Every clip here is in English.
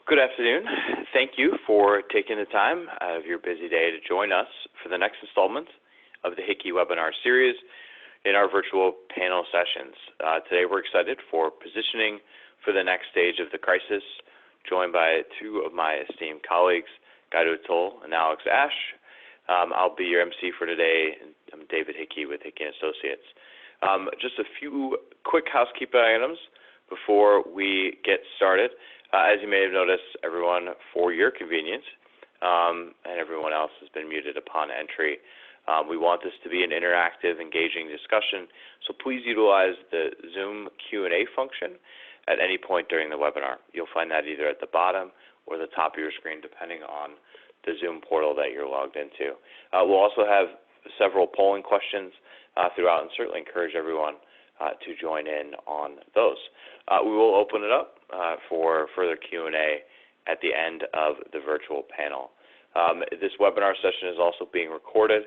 Good afternoon. Thank you for taking the time out of your busy day to join us for the next installment of the Hickey webinar series in our virtual panel sessions. Today we're excited for Positioning for the Next Stage of the Crisis, joined by two of my esteemed colleagues, Guy Tull and Alex Ash. I'll be your MC for today. I'm David Hickey with Hickey & Associates. Just a few quick housekeeping items before we get started. As you may have noticed, everyone, for your convenience, and everyone else has been muted upon entry, we want this to be an interactive, engaging discussion, so please utilize the Zoom Q&A function at any point during the webinar. You'll find that either at the bottom or the top of your screen, depending on the Zoom portal that you're logged into. We'll also have several polling questions throughout, and certainly encourage everyone to join in on those. We will open it up for further Q&A at the end of the virtual panel. This webinar session is also being recorded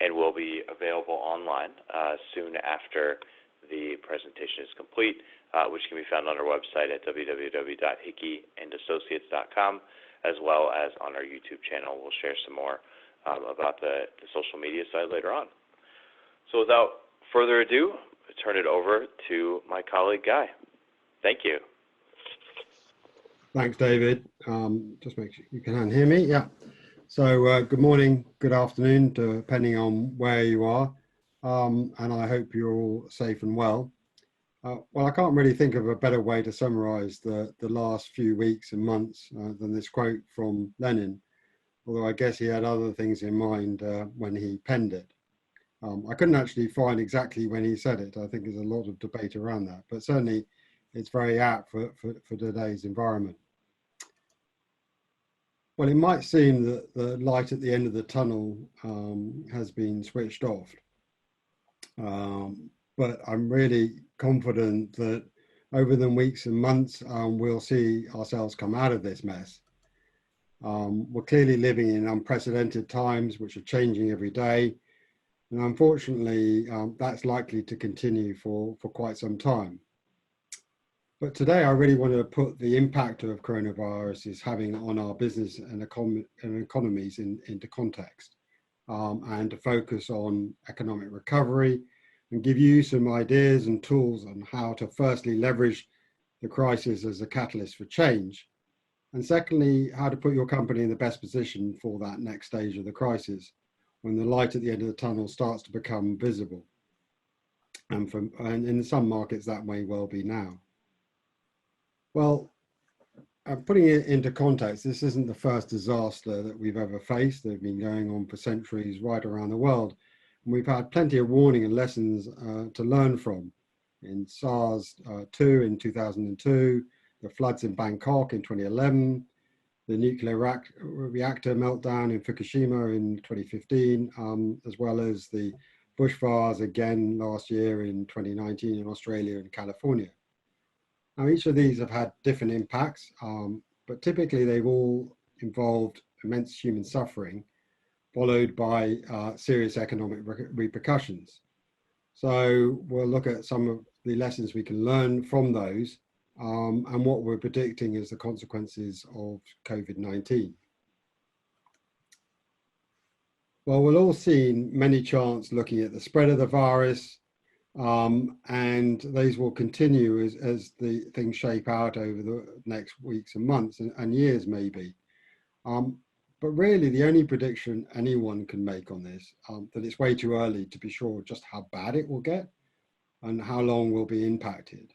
and will be available online soon after the presentation is complete, which can be found on our website at www.hickeyindassociates.com, as well as on our YouTube channel. We'll share some more about the social media side later on. So without further ado, I turn it over to my colleague, Guy. Thank you. Thanks, David. Just make sure you can hear me. Yeah. So good morning, good afternoon, depending on where you are. And I hope you're all safe and well. Well, I can't really think of a better way to summarize the last few weeks and months than this quote from Lenin, although I guess he had other things in mind when he penned it. I couldn't actually find exactly when he said it. I think there's a lot of debate around that, but certainly it's very apt for today's environment. Well, it might seem that the light at the end of the tunnel has been switched off, but I'm really confident that over the weeks and months, we'll see ourselves come out of this mess. We're clearly living in unprecedented times, which are changing every day. And unfortunately, that's likely to continue for quite some time. But today, I really want to put the impact of coronavirus is having on our business and economies into context, and to focus on economic recovery and give you some ideas and tools on how to firstly leverage the crisis as a catalyst for change, and secondly, how to put your company in the best position for that next stage of the crisis, when the light at the end of the tunnel starts to become visible. And in some markets, that may well be now. Well, putting it into context, this isn't the first disaster that we've ever faced. They've been going on for centuries right around the world. And we've had plenty of warning and lessons to learn from. In SARS-2 in 2002, the floods in Bangkok in 2011, the nuclear reactor meltdown in Fukushima in 2015, as well as the bushfires again last year in 2019 in Australia and California. Now, each of these have had different impacts, but typically they've all involved immense human suffering, followed by serious economic repercussions. So we'll look at some of the lessons we can learn from those, and what we're predicting as the consequences of COVID-19. Well, we've all seen many charts looking at the spread of the virus, and these will continue as the things shape out over the next weeks and months and years maybe. But really the only prediction anyone can make on this, that it's way too early to be sure just how bad it will get and how long we'll be impacted.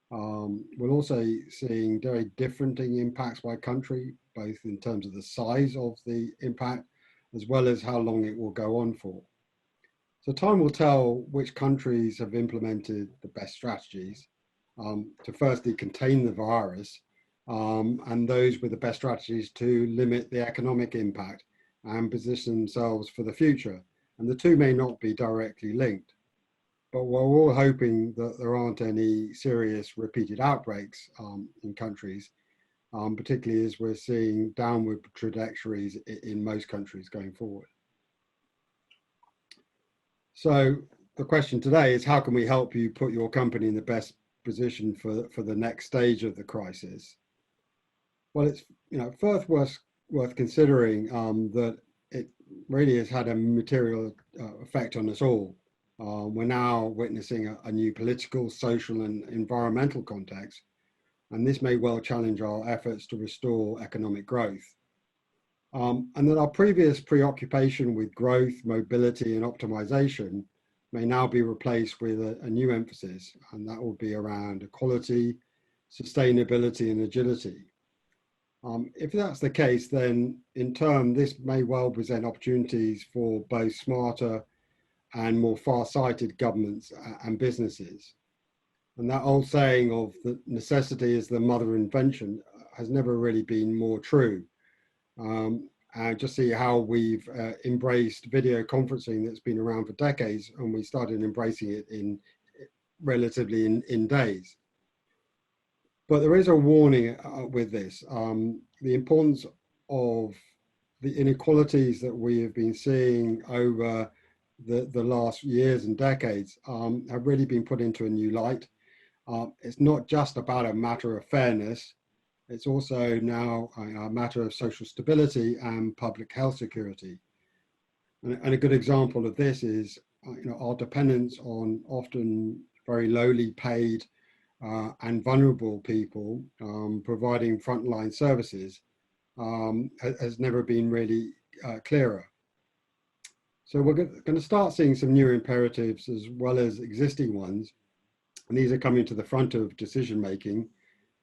We're also seeing very different impacts by country, both in terms of the size of the impact, as well as how long it will go on for. So time will tell which countries have implemented the best strategies to firstly contain the virus, and those with the best strategies to limit the economic impact and position themselves for the future. And the two may not be directly linked. But we're all hoping that there aren't any serious repeated outbreaks in countries, particularly as we're seeing downward trajectories in most countries going forward. So the question today is, how can we help you put your company in the best position for the next stage of the crisis? Well, it's first worth considering that it really has had a material effect on us all. We're now witnessing a new political, social, and environmental context, and this may well challenge our efforts to restore economic growth. And that our previous preoccupation with growth, mobility, and optimization may now be replaced with a new emphasis, and that will be around equality, sustainability, and agility. If that's the case, then in turn, this may well present opportunities for both smarter and more far-sighted governments and businesses. And that old saying of the necessity is the mother of invention has never really been more true. And just see how we've embraced video conferencing that's been around for decades, and we started embracing it relatively in days. But there is a warning with this. The importance of the inequalities that we have been seeing over the last years and decades have really been put into a new light. It's not just about a matter of fairness. It's also now a matter of social stability and public health security. And a good example of this is our dependence on often very lowly paid and vulnerable people providing frontline services has never been really clearer. So we're going to start seeing some new imperatives as well as existing ones, and these are coming to the front of decision making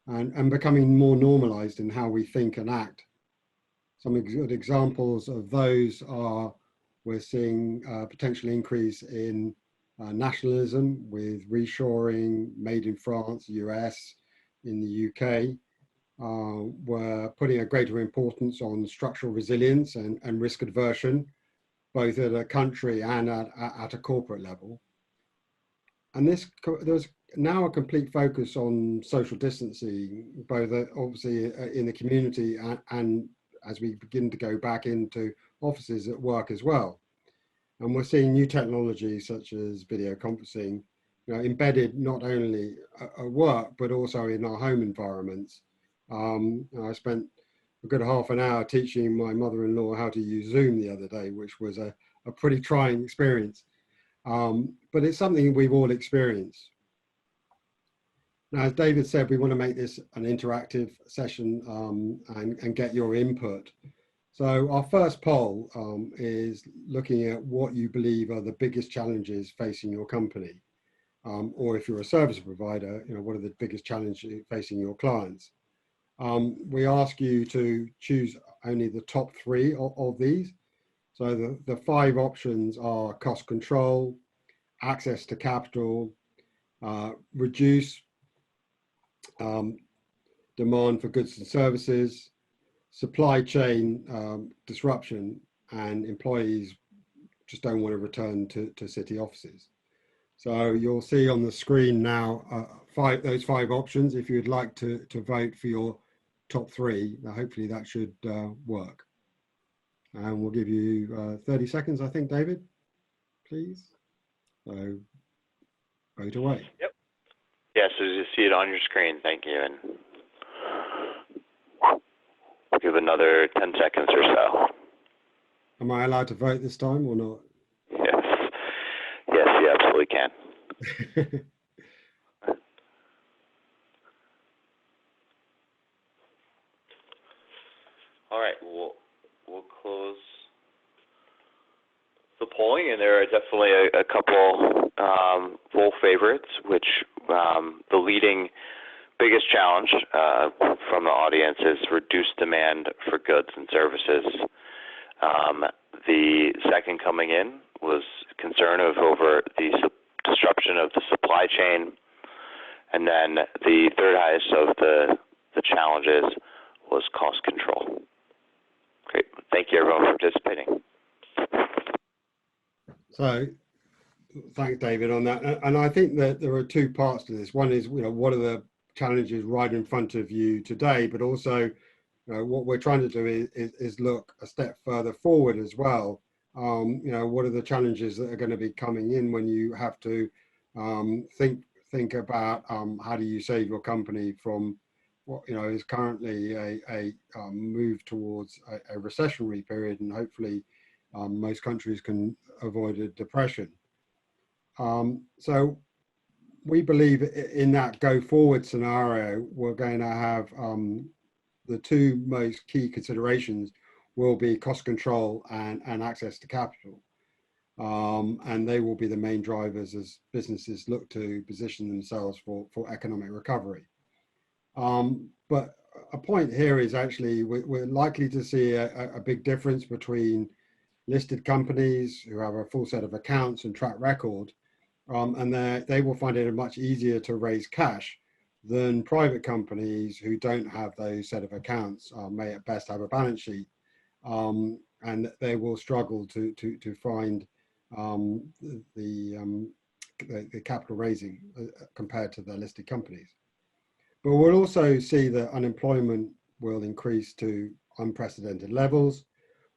and becoming more normalized in how we think and act. Some good examples of those are we're seeing a potential increase in nationalism with reshoring, made in France, US, in the UK. We're putting a greater importance on structural resilience and risk aversion, both at a country and at a corporate level. And there's now a complete focus on social distancing, both obviously in the community and as we begin to go back into offices at work as well. And we're seeing new technologies such as video conferencing, embedded not only at work, but also in our home environments. I spent a good half an hour teaching my mother-in-law how to use Zoom the other day, which was a pretty trying experience. But it's something we've all experienced. Now, as David said, we want to make this an interactive session and get your input. So our first poll is looking at what you believe are the biggest challenges facing your company. Or if you're a service provider, what are the biggest challenges facing your clients? We ask you to choose only the top 3 of these. So the 5 options are cost control, access to capital, reduce demand for goods and services, supply chain disruption, and employees just don't want to return to city offices. So you'll see on the screen now those 5 options. If you'd like to vote for your top 3, hopefully that should work. And we'll give you 30 seconds, I think, David, please. So vote away. Yep. Yeah, so you see it on your screen. Thank you. And we'll give another 10 seconds or so. Am I allowed to vote this time or not? Yes. Yes, you absolutely can. All right, we'll close the polling, and there are definitely a couple poll favorites, which the leading biggest challenge from the audience is reduced demand for goods and services. The second coming in was concern over the disruption of the supply chain, and then the third highest of the challenges was cost control. Great. Thank you, everyone, for participating. So, thanks, David, on that. And I think that there are 2 parts to this. One is, what are the challenges right in front of you today, but also what we're trying to do is look a step further forward as well. What are the challenges that are going to be coming in when you have to think about how do you save your company from what is currently a move towards a recessionary period, and hopefully most countries can avoid a depression. So we believe in that go forward scenario, we're going to have the two most key considerations will be cost control and access to capital. And they will be the main drivers as businesses look to position themselves for economic recovery. But a point here is actually we're likely to see a big difference between listed companies who have a full set of accounts and track record, and they will find it much easier to raise cash than private companies who don't have those set of accounts, may at best have a balance sheet, and they will struggle to find the capital raising compared to the listed companies. But we'll also see that unemployment will increase to unprecedented levels.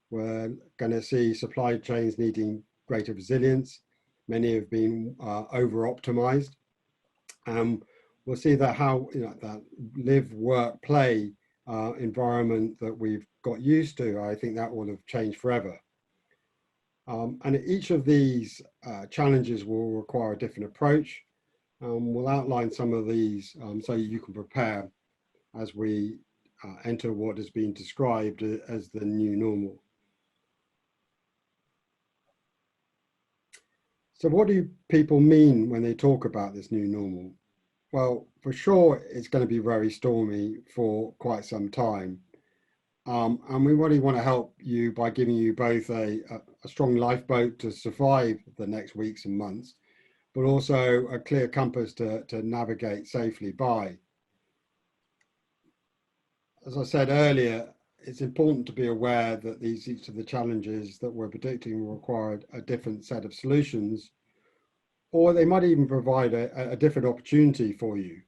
We're going to see supply chains needing greater resilience. Many have been over-optimized. We'll see that how that live, work, play environment that we've got used to, I think that will have changed forever. And each of these challenges will require a different approach. We'll outline some of these so you can prepare as we enter what has been described as the new normal. So what do people mean when they talk about this new normal? Well, for sure, it's going to be very stormy for quite some time. And we really want to help you by giving you both a strong lifeboat to survive the next weeks and months, but also a clear compass to navigate safely by. As I said earlier, it's important to be aware that each of the challenges that we're predicting will require a different set of solutions, or they might even provide a different opportunity for you.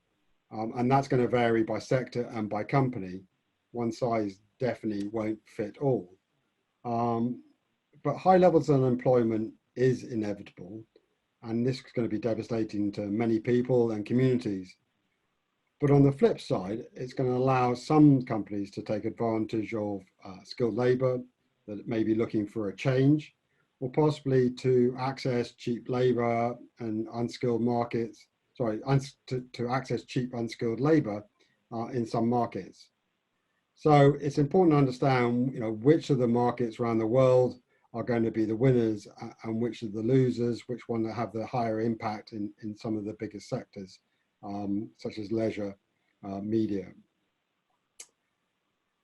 And that's going to vary by sector and by company. One size definitely won't fit all. But high levels of unemployment is inevitable, and this is going to be devastating to many people and communities. But on the flip side, it's going to allow some companies to take advantage of skilled labor that may be looking for a change, or possibly to access cheap labor and unskilled markets, to access cheap unskilled labor in some markets. So it's important to understand, which of the markets around the world are going to be the winners and which are the losers, which one have the higher impact in some of the biggest sectors, such as leisure, media.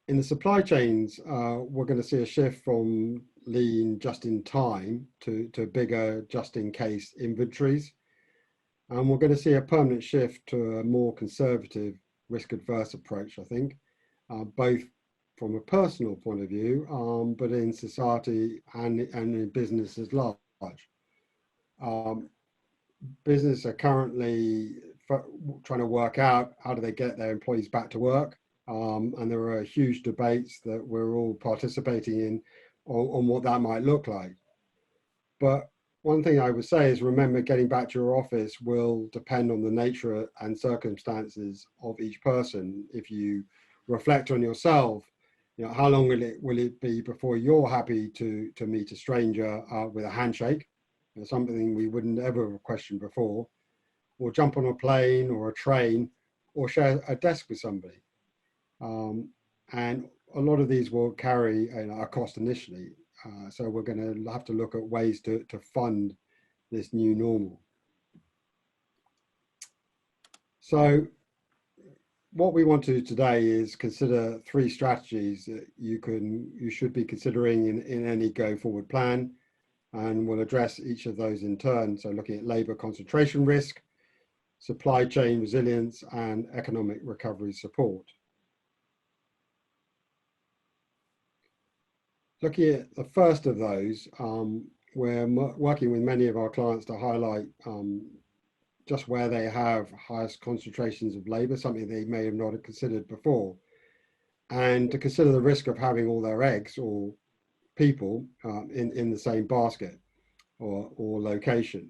In the supply chains, we're going to see a shift from lean just in time to bigger just in case inventories. And we're going to see a permanent shift to a more conservative risk adverse approach, I think, both from a personal point of view, but in society and in business at large. Business are currently trying to work out how do they get their employees back to work. And there are huge debates that we're all participating in on what that might look like. But one thing I would say is remember, getting back to your office will depend on the nature and circumstances of each person. If you reflect on yourself, how long will it be before you're happy to meet a stranger with a handshake, something we wouldn't ever have questioned before, or jump on a plane or a train, or share a desk with somebody. And a lot of these will carry a cost initially. So we're going to have to look at ways to fund this new normal. So what we want to do today is consider 3 strategies that you should be considering in any go forward plan, and we'll address each of those in turn. So looking at labor concentration risk, supply chain resilience, and economic recovery support. Looking at the first of those, we're working with many of our clients to highlight just where they have highest concentrations of labor, something they may have not considered before, and to consider the risk of having all their eggs or people in the same basket or location.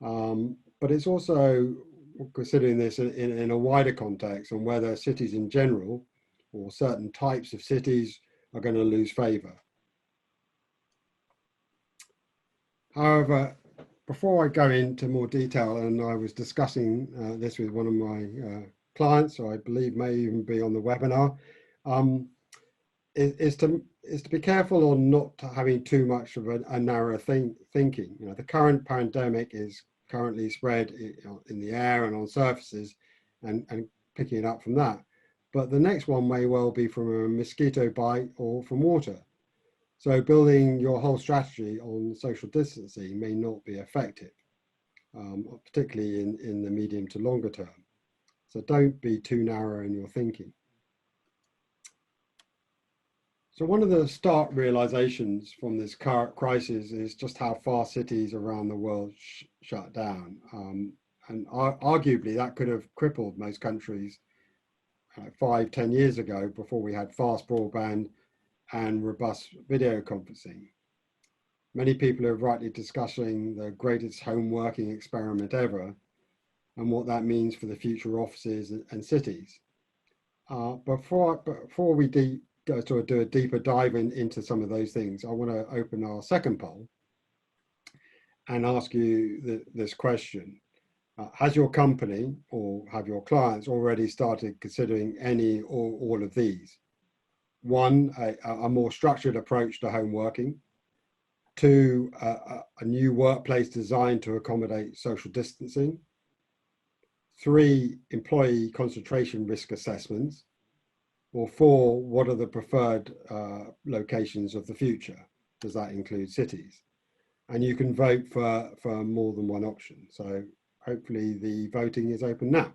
But it's also considering this in a wider context on whether cities in general or certain types of cities are going to lose favour. However, before I go into more detail, and I was discussing this with one of my clients, who I believe may even be on the webinar, is to be careful on not having too much of a narrow thinking. You know, the current pandemic is currently spread in the air and on surfaces, and picking it up from that. But the next one may well be from a mosquito bite or from water. So building your whole strategy on social distancing may not be effective, particularly in the medium to longer term. So don't be too narrow in your thinking. So one of the stark realizations from this current crisis is just how fast cities around the world shut down. And arguably that could have crippled most countries 5-10 years ago, before we had fast broadband and robust video conferencing. Many people are rightly discussing the greatest home working experiment ever and what that means for the future offices and cities. Before we go to do a deeper dive into some of those things, I want to open our second poll and ask you this question. Has your company or have your clients already started considering any or all of these? One, a more structured approach to home working. Two, a new workplace designed to accommodate social distancing. Three, employee concentration risk assessments. Or four, what are the preferred locations of the future? Does that include cities? And you can vote for more than one option. So hopefully the voting is open now.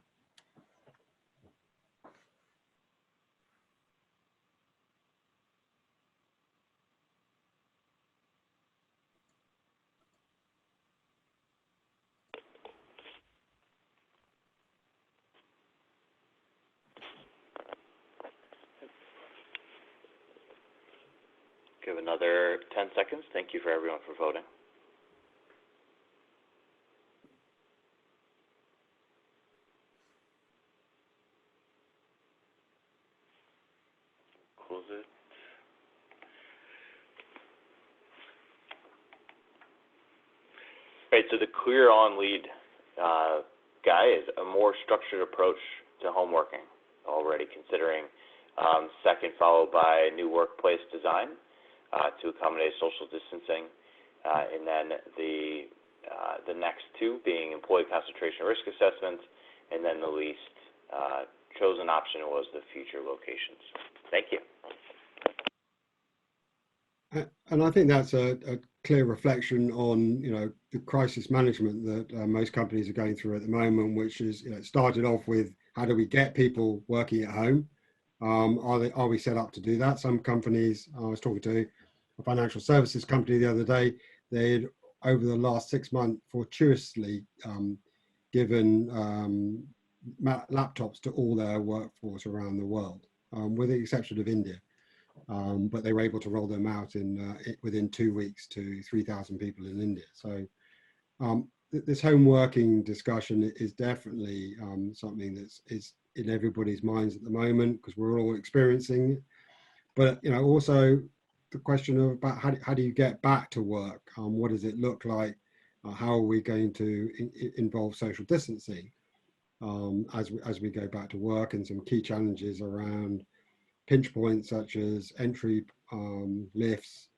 Give another 10 seconds. Thank you for everyone for voting. Close it. Right, so the clear on lead guy is a more structured approach to home working, already considering. Second, followed by new workplace design to accommodate social distancing, and then the next two being employee concentration risk assessments, and then the least chosen option was the future locations. Thank you. And I think that's a clear reflection on, you know, the crisis management that most companies are going through at the moment, which is, you know, it started off with how do we get people working at home? Are we set up to do that? Some companies, I was talking to a financial services company the other day, they'd over the last 6 months fortuitously given laptops to all their workforce around the world, with the exception of India. But they were able to roll them out within 2 weeks to 3,000 people in India. So this home working discussion is definitely something that's in everybody's minds at the moment, because we're all experiencing it. But, you know, also the question of about how do you get back to work? What does it look like? How are we going to involve social distancing as we go back to work, and some key challenges around pinch points such as entry lifts,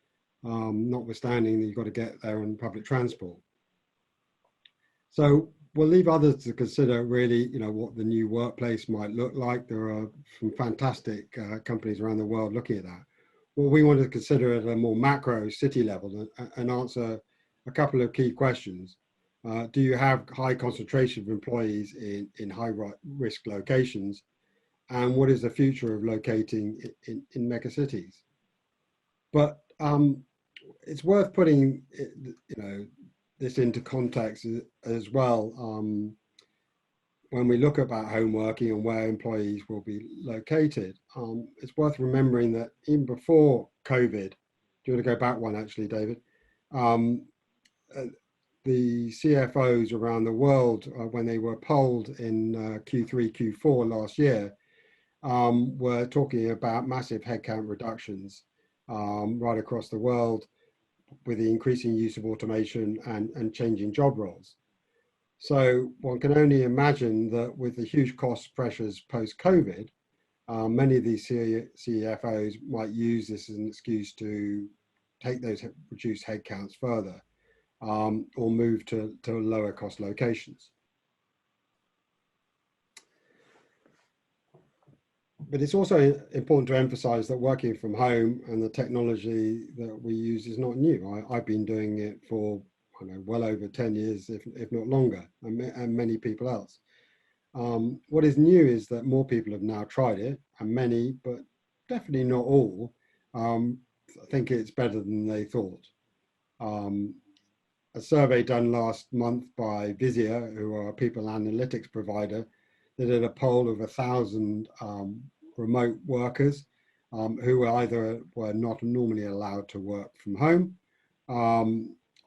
notwithstanding that you've got to get there on public transport. So we'll leave others to consider really, you know, what the new workplace might look like. There are some fantastic companies around the world looking at that. What we want to consider at a more macro city level and answer a couple of key questions. Do you have high concentration of employees in high risk locations? And what is the future of locating in mega cities? But it's worth putting, you know, this into context as well. When we look about home working and where employees will be located, it's worth remembering that even before COVID, do you want to go back one actually, David? the CFOs around the world, when they were polled in Q3, Q4 last year, were talking about massive headcount reductions right across the world with the increasing use of automation and changing job roles. So one can only imagine that with the huge cost pressures post-COVID, many of these CFOs might use this as an excuse to take those reduced headcounts further, or move to lower cost locations. But it's also important to emphasize that working from home and the technology that we use is not new. I've been doing it for, I don't know, well over 10 years, if not longer, and many people else. What is new is that more people have now tried it, and many, but definitely not all, think it's better than they thought. A survey done last month by Vizia, who are a people analytics provider, they did a poll of 1,000 remote workers who either were not normally allowed to work from home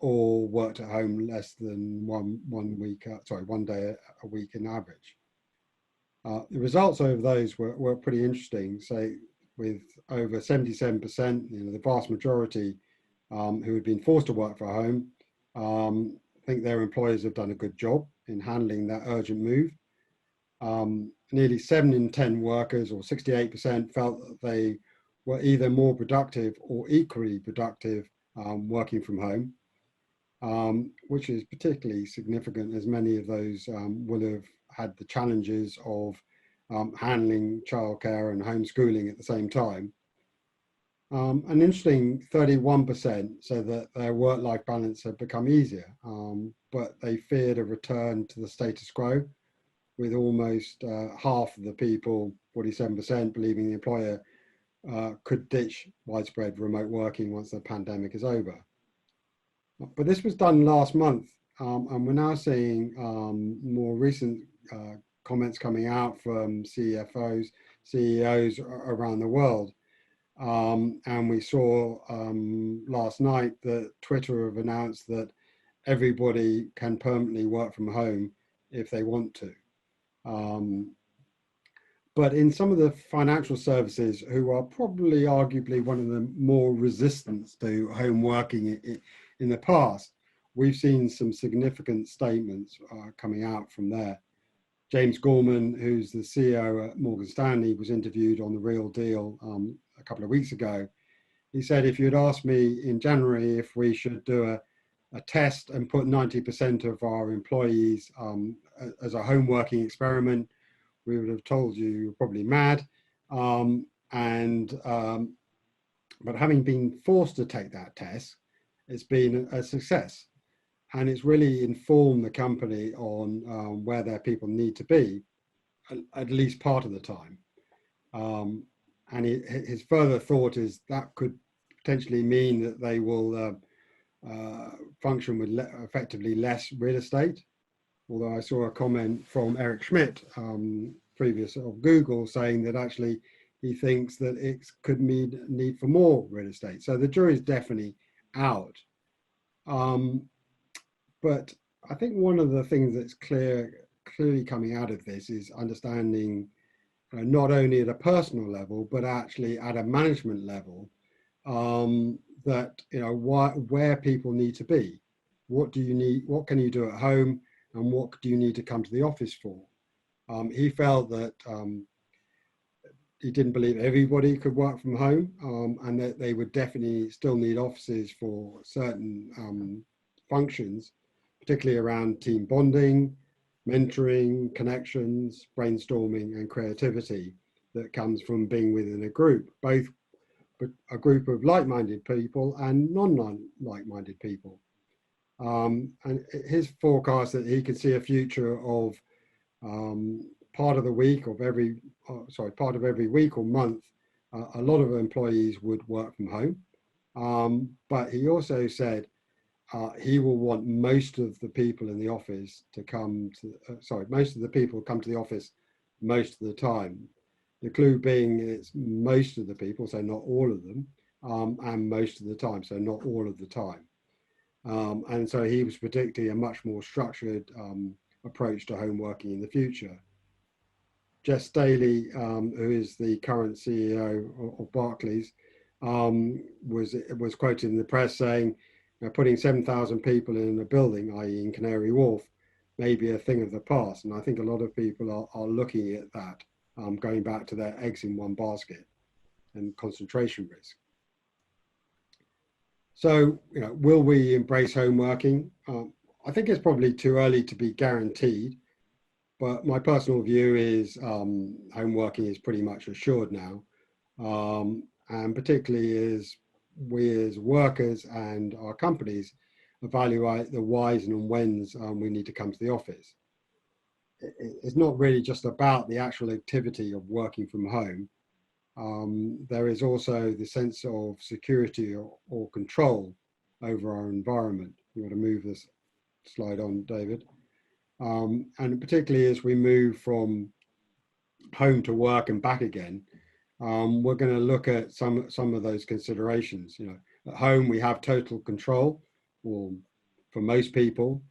or worked at home less than one day a week in average. The results over those were pretty interesting. So with over 77%, the vast majority who had been forced to work from home, think their employers have done a good job in handling that urgent move. Nearly 7 in 10 workers, or 68%, felt that they were either more productive or equally productive working from home, which is particularly significant as many of those will have had the challenges of handling childcare and homeschooling at the same time. An interesting 31% said that their work-life balance had become easier, but they feared a return to the status quo, with almost half of the people, 47%, believing the employer could ditch widespread remote working once the pandemic is over. But this was done last month, and we're now seeing more recent comments coming out from CFOs, CEOs around the world. And we saw last night that Twitter have announced that everybody can permanently work from home if they want to. But in some of the financial services, who are probably arguably one of the more resistant to home working in the past, we've seen some significant statements coming out from there. James Gorman, who's the CEO at Morgan Stanley, was interviewed on The Real Deal a couple of weeks ago. He said, if you'd asked me in January if we should do a test and put 90% of our employees as a home working experiment, we would have told you were probably mad. But having been forced to take that test, it's been a success. And it's really informed the company on where their people need to be, at least part of the time. And his further thought is that could potentially mean that they will function with effectively less real estate. Although I saw a comment from Eric Schmidt, previous of Google, saying that actually he thinks that it could mean need for more real estate. So the jury is definitely out. But I think one of the things that's clearly coming out of this is understanding not only at a personal level, but actually at a management level, that where people need to be. What do you need? What can you do at home, and what do you need to come to the office for? He felt that he didn't believe everybody could work from home, and that they would definitely still need offices for certain functions, particularly around team bonding, mentoring, connections, brainstorming, and creativity that comes from being within a group, both a group of like-minded people and non-like-minded people. And his forecast that he could see a future of part of every week or month, a lot of employees would work from home. But he also said he will want most of the people in the office to come to, most of the people come to the office most of the time. The clue being it's most of the people, so not all of them, and most of the time, so not all of the time. And so he was predicting a much more structured approach to home working in the future. Jess Staley, who is the current CEO of Barclays, was quoted in the press saying, putting 7,000 people in a building, i.e. in Canary Wharf, may be a thing of the past. And I think a lot of people are looking at that, going back to their eggs in one basket and concentration risk. So, will we embrace home working? I think it's probably too early to be guaranteed, but my personal view is home working is pretty much assured now. And particularly as we as workers and our companies evaluate the whys and whens we need to come to the office. It's not really just about the actual activity of working from home. There is also the sense of security or control over our environment. You want to move this slide on, David. And particularly as we move from home to work and back again, we're going to look at some of those considerations. At home we have total control, or for most people.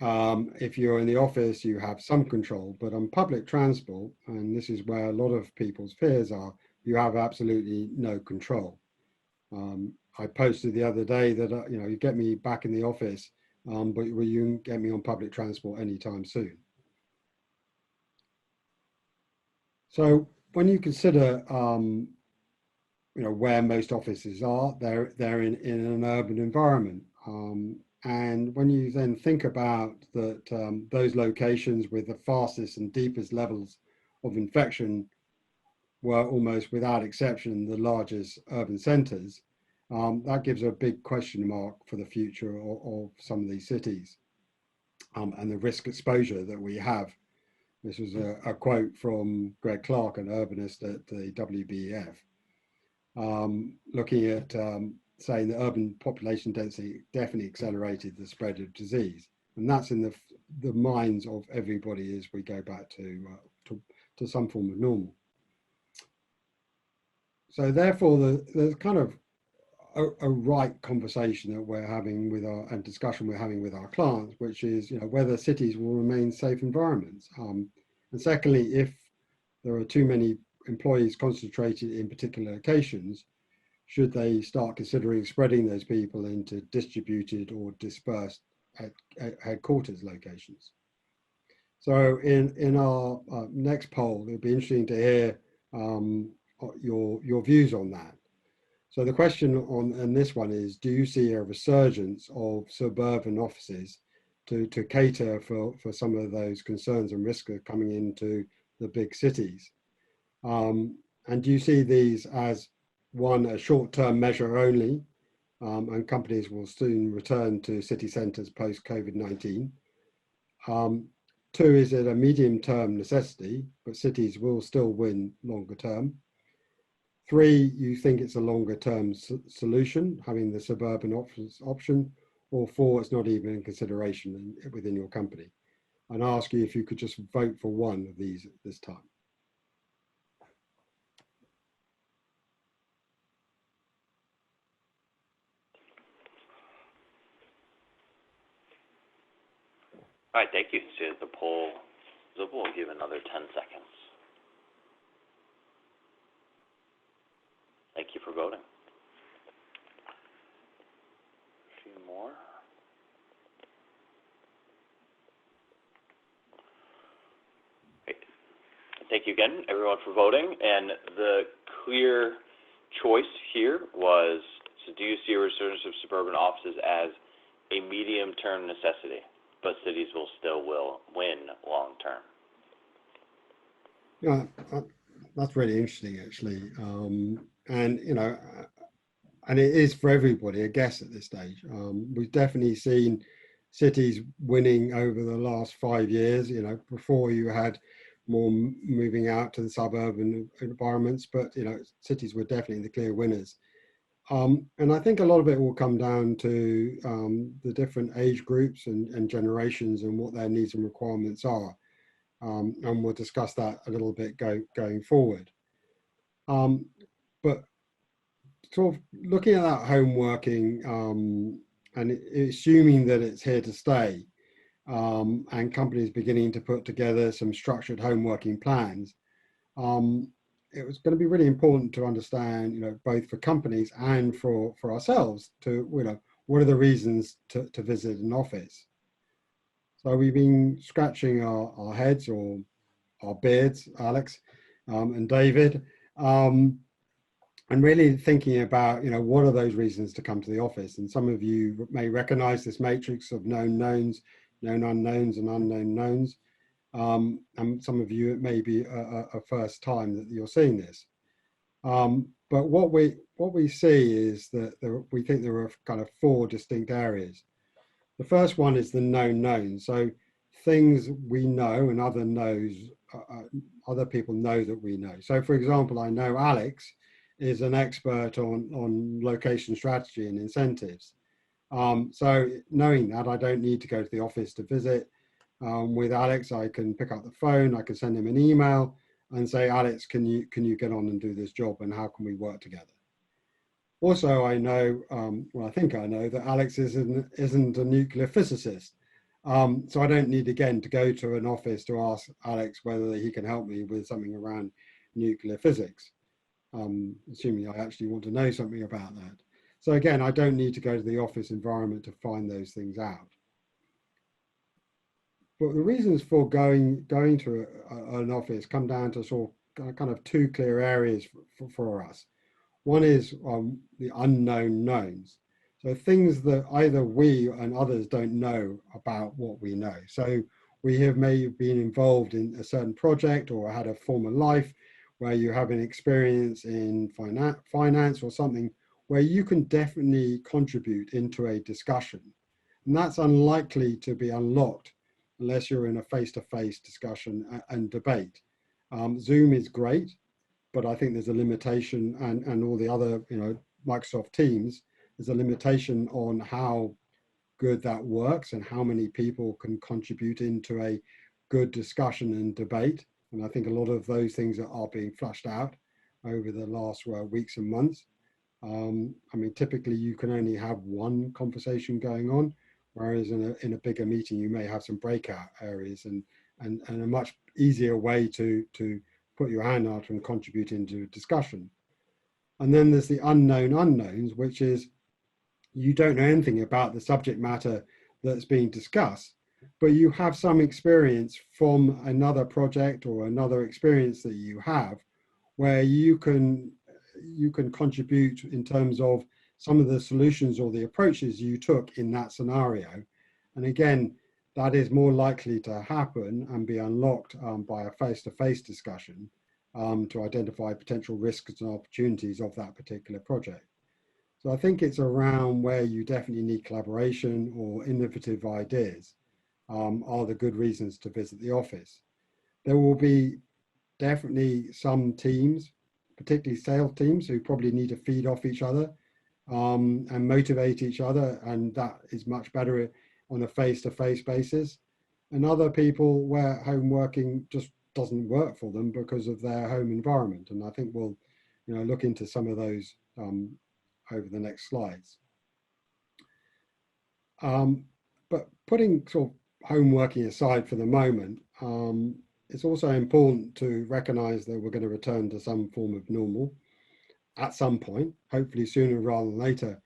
If you're in the office, you have some control, but on public transport, and this is where a lot of people's fears are, you have absolutely no control. I posted the other day that you get me back in the office, but you won't get me on public transport anytime soon. So when you consider, where most offices are, they're in an urban environment. And when you then think about that, those locations with the fastest and deepest levels of infection were almost without exception the largest urban centres, that gives a big question mark for the future of some of these cities and the risk exposure that we have. This was a quote from Greg Clark, an urbanist at the WBEF, looking at saying that urban population density definitely accelerated the spread of disease. And that's in the minds of everybody as we go back to some form of normal. So therefore, there's kind of a right conversation that we're having and discussion we're having with our clients, which is, whether cities will remain safe environments. And secondly, if there are too many employees concentrated in particular locations, should they start considering spreading those people into distributed or dispersed at headquarters locations? So in our next poll, it'd be interesting to hear your views on that. So the question on this one is, do you see a resurgence of suburban offices to cater for some of those concerns and risks coming into the big cities? And do you see these as, one, a short-term measure only, and companies will soon return to city centres post-COVID-19? Two, is it a medium-term necessity, but cities will still win longer term? Three, you think it's a longer-term solution, having the suburban option? Or four, it's not even in consideration within your company? And I ask you if you could just vote for one of these at this time. All right, thank you. So the poll, we'll give another 10 seconds. Thank you for voting. A few more. Great. Thank you again, everyone, for voting. And the clear choice here was, so do you see a resurgence of suburban offices as a medium-term necessity, but cities will still win long-term? Yeah, that's really interesting, actually. And and it is for everybody, I guess, at this stage. We've definitely seen cities winning over the last 5 years. Before you had more moving out to the suburban environments, but cities were definitely the clear winners. And I think a lot of it will come down to the different age groups and generations and what their needs and requirements are. And we'll discuss that a little bit going forward. But sort of looking at that home working assuming that it's here to stay, and companies beginning to put together some structured home working plans, it was going to be really important to understand, both for companies and for ourselves to, what are the reasons to visit an office. So we've been scratching our heads or our beards, Alex and David, and really thinking about, what are those reasons to come to the office? And some of you may recognize this matrix of known knowns, known unknowns, and unknown knowns. And some of you, it may be a first time that you're seeing this. But what we see is that we think there are kind of four distinct areas. The first one is the known knowns. So things we know and other people know that we know. So for example, I know Alex is an expert on location strategy and incentives. So knowing that, I don't need to go to the office to visit. With Alex, I can pick up the phone, I can send him an email and say, Alex, can you get on and do this job, and how can we work together? Also, I know, I think I know that Alex isn't a nuclear physicist. So I don't need, again, to go to an office to ask Alex whether he can help me with something around nuclear physics, assuming I actually want to know something about that. So again, I don't need to go to the office environment to find those things out. But the reasons for going to an office come down to sort of kind of two clear areas for us. One is the unknown knowns. So things that either we and others don't know about what we know. So we may have been involved in a certain project or had a former life where you have an experience in finance or something where you can definitely contribute into a discussion. And that's unlikely to be unlocked unless you're in a face-to-face discussion and debate. Zoom is great, but I think there's a limitation, and all the other, Microsoft Teams, there's a limitation on how good that works and how many people can contribute into a good discussion and debate. And I think a lot of those things are being flushed out over the last weeks and months. I mean, typically you can only have one conversation going on, whereas in a bigger meeting, you may have some breakout areas and a much easier way to put your hand out and contribute into a discussion. And then there's the unknown unknowns, which is you don't know anything about the subject matter that's being discussed, but you have some experience from another project or another experience that you have where you can contribute in terms of some of the solutions or the approaches you took in that scenario. And again, that is more likely to happen and be unlocked by a face-to-face discussion to identify potential risks and opportunities of that particular project. So I think it's around where you definitely need collaboration or innovative ideas are the good reasons to visit the office. There will be definitely some teams, particularly sales teams, who probably need to feed off each other and motivate each other, and that is much better on a face-to-face basis. And other people where home working just doesn't work for them because of their home environment. And I think we'll look into some of those over the next slides. But putting sort of home working aside for the moment, it's also important to recognize that we're going to return to some form of normal at some point, hopefully sooner rather than later.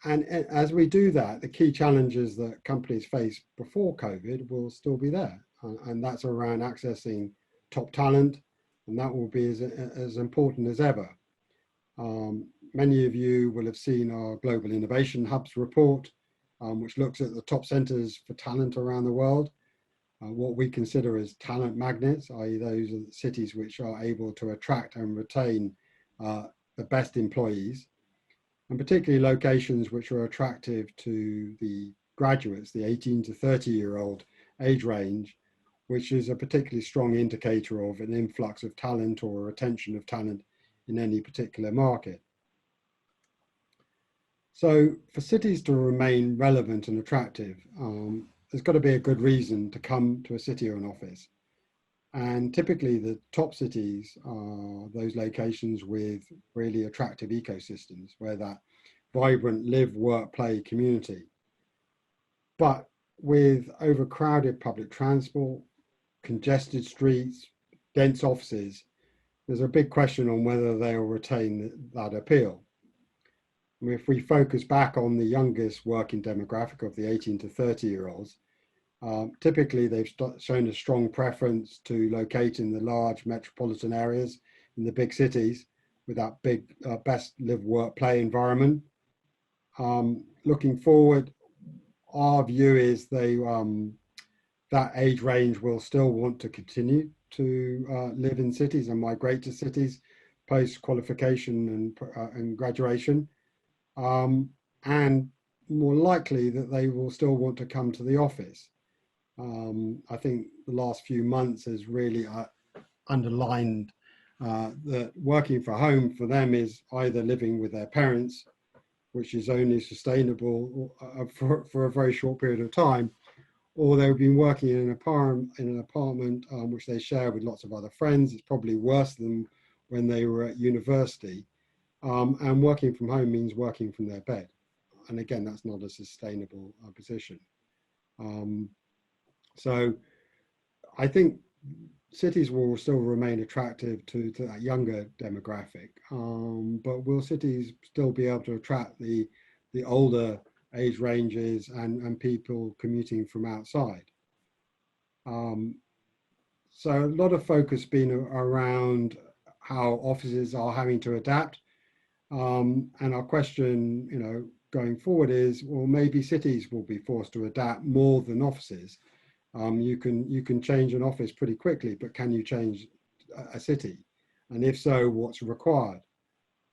And as we do that, the key challenges that companies faced before COVID will still be there. And that's around accessing top talent, and that will be as important as ever. Many of you will have seen our Global Innovation Hubs report, which looks at the top centers for talent around the world. What we consider as talent magnets, i.e. those are the cities which are able to attract and retain the best employees, and particularly locations which are attractive to the graduates, the 18 to 30-year-old age range, which is a particularly strong indicator of an influx of talent or a retention of talent in any particular market. So for cities to remain relevant and attractive, there's got to be a good reason to come to a city or an office. And typically the top cities are those locations with really attractive ecosystems where that vibrant live, work, play community. But with overcrowded public transport, congested streets, dense offices, there's a big question on whether they'll retain that appeal. I mean, if we focus back on the youngest working demographic of the 18 to 30-year-olds, typically they've shown a strong preference to locate in the large metropolitan areas in the big cities with that big best live, work, play environment. Looking forward, our view is that age range will still want to continue to live in cities and migrate to cities post qualification and graduation, and more likely that they will still want to come to the office. I think the last few months has really underlined that working from home for them is either living with their parents, which is only sustainable for a very short period of time, or they've been working in an apartment which they share with lots of other friends. It's probably worse than when they were at university. And working from home means working from their bed. And again, that's not a sustainable position. So I think cities will still remain attractive to that younger demographic, but will cities still be able to attract the older age ranges and people commuting from outside? So a lot of focus been around how offices are having to adapt. And our question, going forward is, well, maybe cities will be forced to adapt more than offices. You can change an office pretty quickly, but can you change a city? And if so, what's required?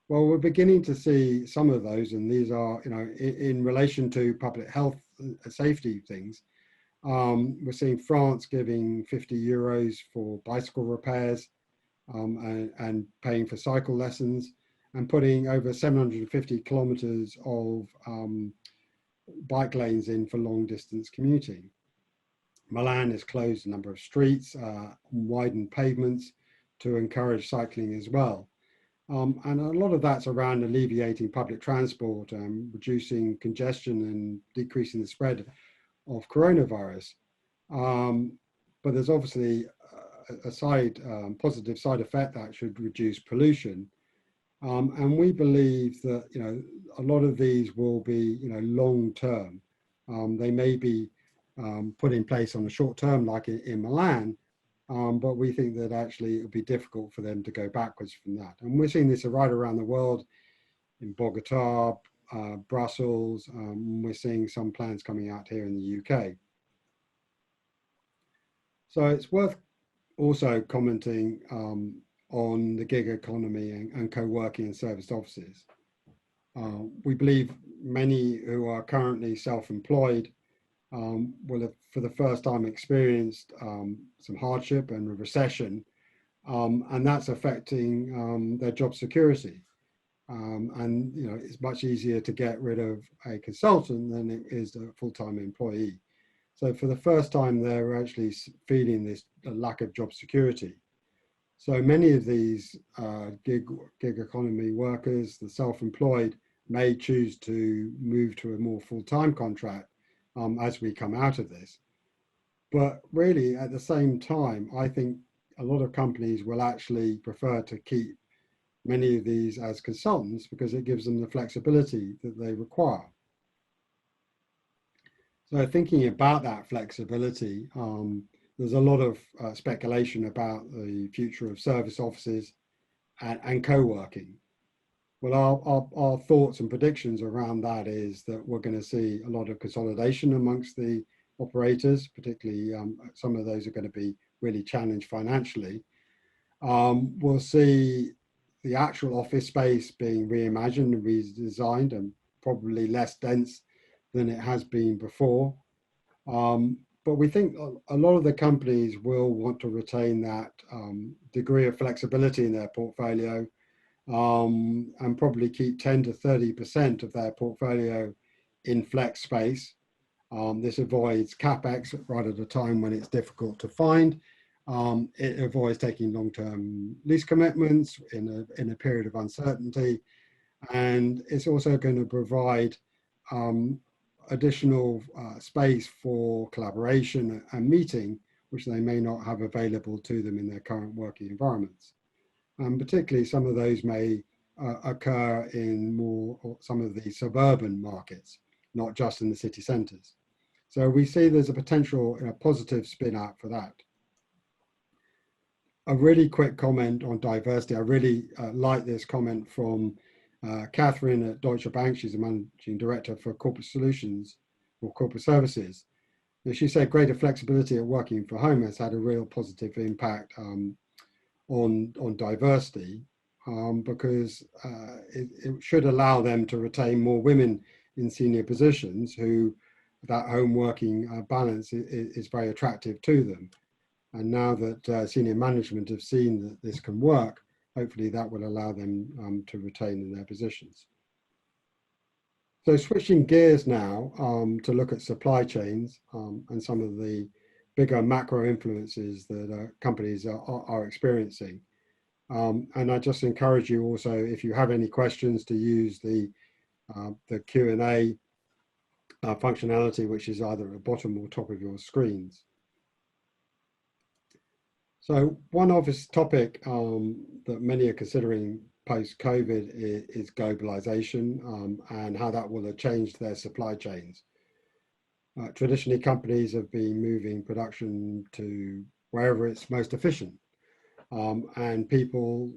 Well, we're beginning to see some of those, and these are, in relation to public health safety things. We're seeing France giving €50 for bicycle repairs and paying for cycle lessons, and putting over 750 kilometers of bike lanes in for long distance commuting. Milan has closed a number of streets, widened pavements to encourage cycling as well. And a lot of that's around alleviating public transport, reducing congestion and decreasing the spread of coronavirus. But there's obviously a positive side effect that should reduce pollution. And we believe that, a lot of these will be, long term. They may be put in place on a short term, like in Milan, but we think that actually it would be difficult for them to go backwards from that. And we're seeing this right around the world, in Bogota, Brussels. We're seeing some plans coming out here in the UK. So it's worth also commenting on the gig economy and co-working and serviced offices. We believe many who are currently self-employed will have for the first time experienced some hardship and a recession, and that's affecting their job security. And it's much easier to get rid of a consultant than it is a full-time employee. So for the first time, they're actually feeling this lack of job security. So many of these gig economy workers, the self-employed, may choose to move to a more full-time contract as we come out of this. But really, at the same time, I think a lot of companies will actually prefer to keep many of these as consultants because it gives them the flexibility that they require. So thinking about that flexibility, there's a lot of speculation about the future of service offices and co-working. Well, our thoughts and predictions around that is that we're going to see a lot of consolidation amongst the operators, particularly some of those are going to be really challenged financially. We'll see the actual office space being reimagined and redesigned and probably less dense than it has been before. But we think a lot of the companies will want to retain that degree of flexibility in their portfolio, and probably keep 10 to 30% of their portfolio in flex space. This avoids capex right at a time when it's difficult to find. It avoids taking long-term lease commitments in a period of uncertainty, and it's also going to provide additional space for collaboration and meeting, which they may not have available to them in their current working environments. And particularly some of those may occur in some of the suburban markets, not just in the city centres. So we see there's a potential positive spin out for that. A really quick comment on diversity. I really like this comment from Catherine at Deutsche Bank. She's the managing director for corporate solutions or corporate services. And she said greater flexibility at working from home has had a real positive impact on diversity because it should allow them to retain more women in senior positions who that home working balance is very attractive to them. And now that senior management have seen that this can work, hopefully that will allow them to retain in their positions. So switching gears now to look at supply chains and some of the bigger macro influences that companies are experiencing. And I just encourage you also, if you have any questions, to use the Q&A functionality, which is either at the bottom or top of your screens. So one obvious topic that many are considering post-COVID is globalization and how that will have changed their supply chains. Traditionally, companies have been moving production to wherever it's most efficient, and people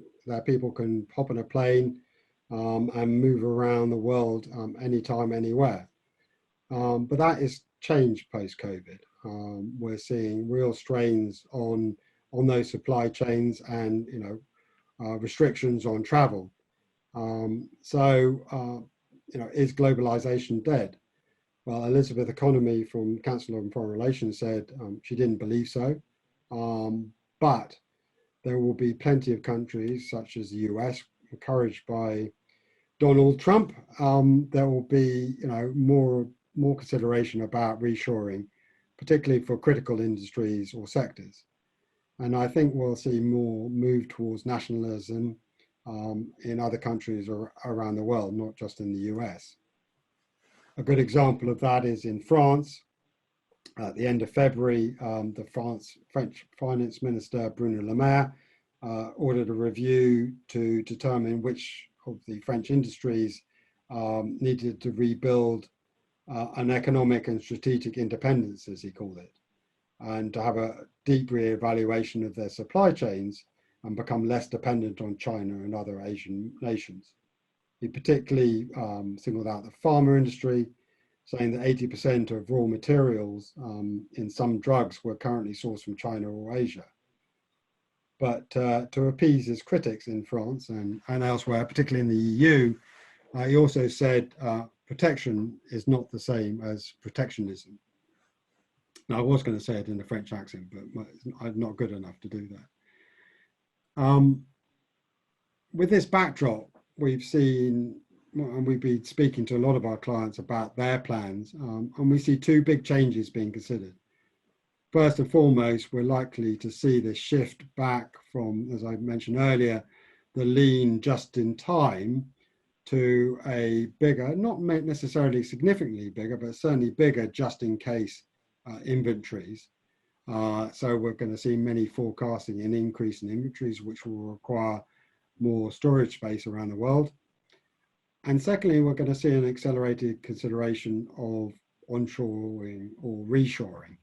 can hop on a plane and move around the world anytime, anywhere. But that is changed post-COVID. We're seeing real strains on those supply chains and restrictions on travel. Is globalization dead? Well, Elizabeth Economy from Council on Foreign Relations said she didn't believe so, but there will be plenty of countries such as the US, encouraged by Donald Trump. There will be more consideration about reshoring, particularly for critical industries or sectors. And I think we'll see more move towards nationalism in other countries around the world, not just in the US. A good example of that is in France. At the end of February, the French Finance Minister, Bruno Le Maire, ordered a review to determine which of the French industries needed to rebuild an economic and strategic independence, as he called it, and to have a deep re-evaluation of their supply chains and become less dependent on China and other Asian nations. He particularly singled out the pharma industry, saying that 80% of raw materials in some drugs were currently sourced from China or Asia. But to appease his critics in France and elsewhere, particularly in the EU, he also said protection is not the same as protectionism. Now, I was going to say it in a French accent, but I'm not good enough to do that. With this backdrop, we've seen, and we've been speaking to a lot of our clients about their plans, and we see two big changes being considered. First and foremost, we're likely to see this shift back from, as I mentioned earlier, the lean just in time to a bigger, not necessarily significantly bigger, but certainly bigger just in case inventories. So we're going to see many forecasting an increase in inventories, which will require more storage space around the world. And secondly, we're going to see an accelerated consideration of onshoring or reshoring,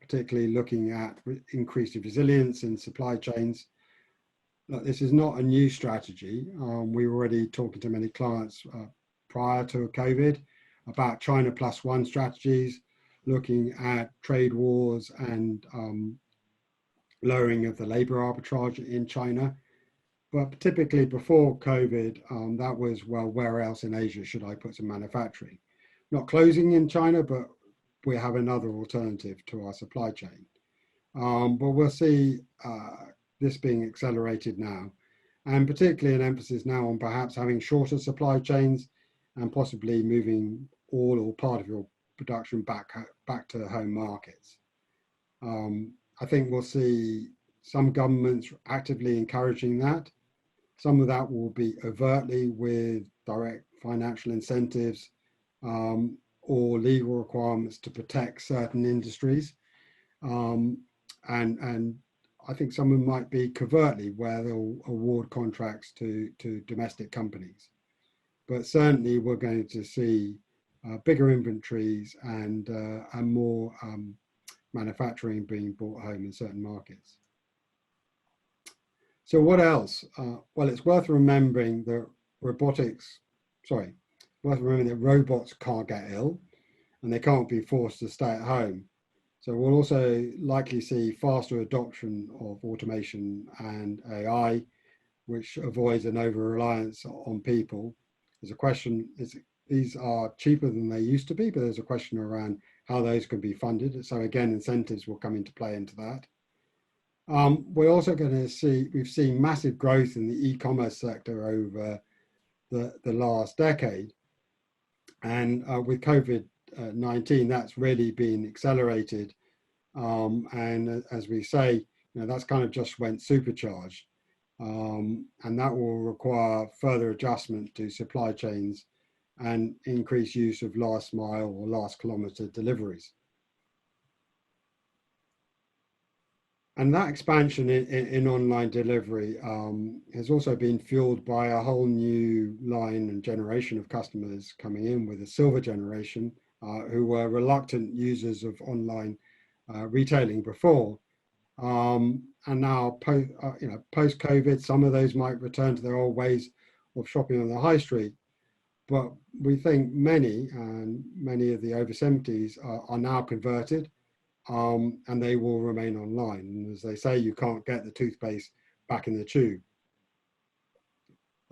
particularly looking at increased resilience in supply chains. Look, this is not a new strategy. We were already talking to many clients prior to COVID about China plus one strategies, looking at trade wars and lowering of the labor arbitrage in China. But typically before COVID, that was, well, where else in Asia should I put some manufacturing? Not closing in China, but we have another alternative to our supply chain. But we'll see this being accelerated now, and particularly an emphasis now on perhaps having shorter supply chains and possibly moving all or part of your production back to home markets. I think we'll see some governments actively encouraging that. Some of that will be overtly with direct financial incentives, or legal requirements to protect certain industries. And I think some of them might be covertly where they'll award contracts to domestic companies. But certainly we're going to see bigger inventories and more manufacturing being brought home in certain markets. So what else? Well, it's worth remembering that robots can't get ill and they can't be forced to stay at home. So we'll also likely see faster adoption of automation and AI, which avoids an over-reliance on people. There's a question, these are cheaper than they used to be, but there's a question around how those can be funded. So again, incentives will come into play into that. We're also going to see, we've seen massive growth in the e-commerce sector over the last decade. And with COVID-19, that's really been accelerated. And as we say, that's kind of just went supercharged. And that will require further adjustment to supply chains and increased use of last mile or last kilometer deliveries. And that expansion in online delivery has also been fueled by a whole new line and generation of customers coming in with a silver generation who were reluctant users of online retailing before. And now post-COVID, some of those might return to their old ways of shopping on the high street. But we think many of the over 70s are now converted. And they will remain online. And as they say, you can't get the toothpaste back in the tube.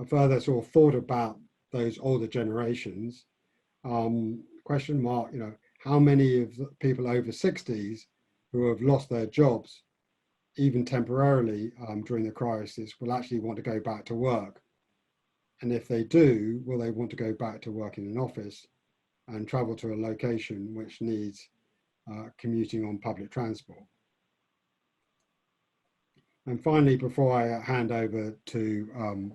A further sort of thought about those older generations, question mark, how many of the people over 60s who have lost their jobs, even temporarily during the crisis, will actually want to go back to work? And if they do, will they want to go back to work in an office and travel to a location which needs commuting on public transport? And finally, before I hand over to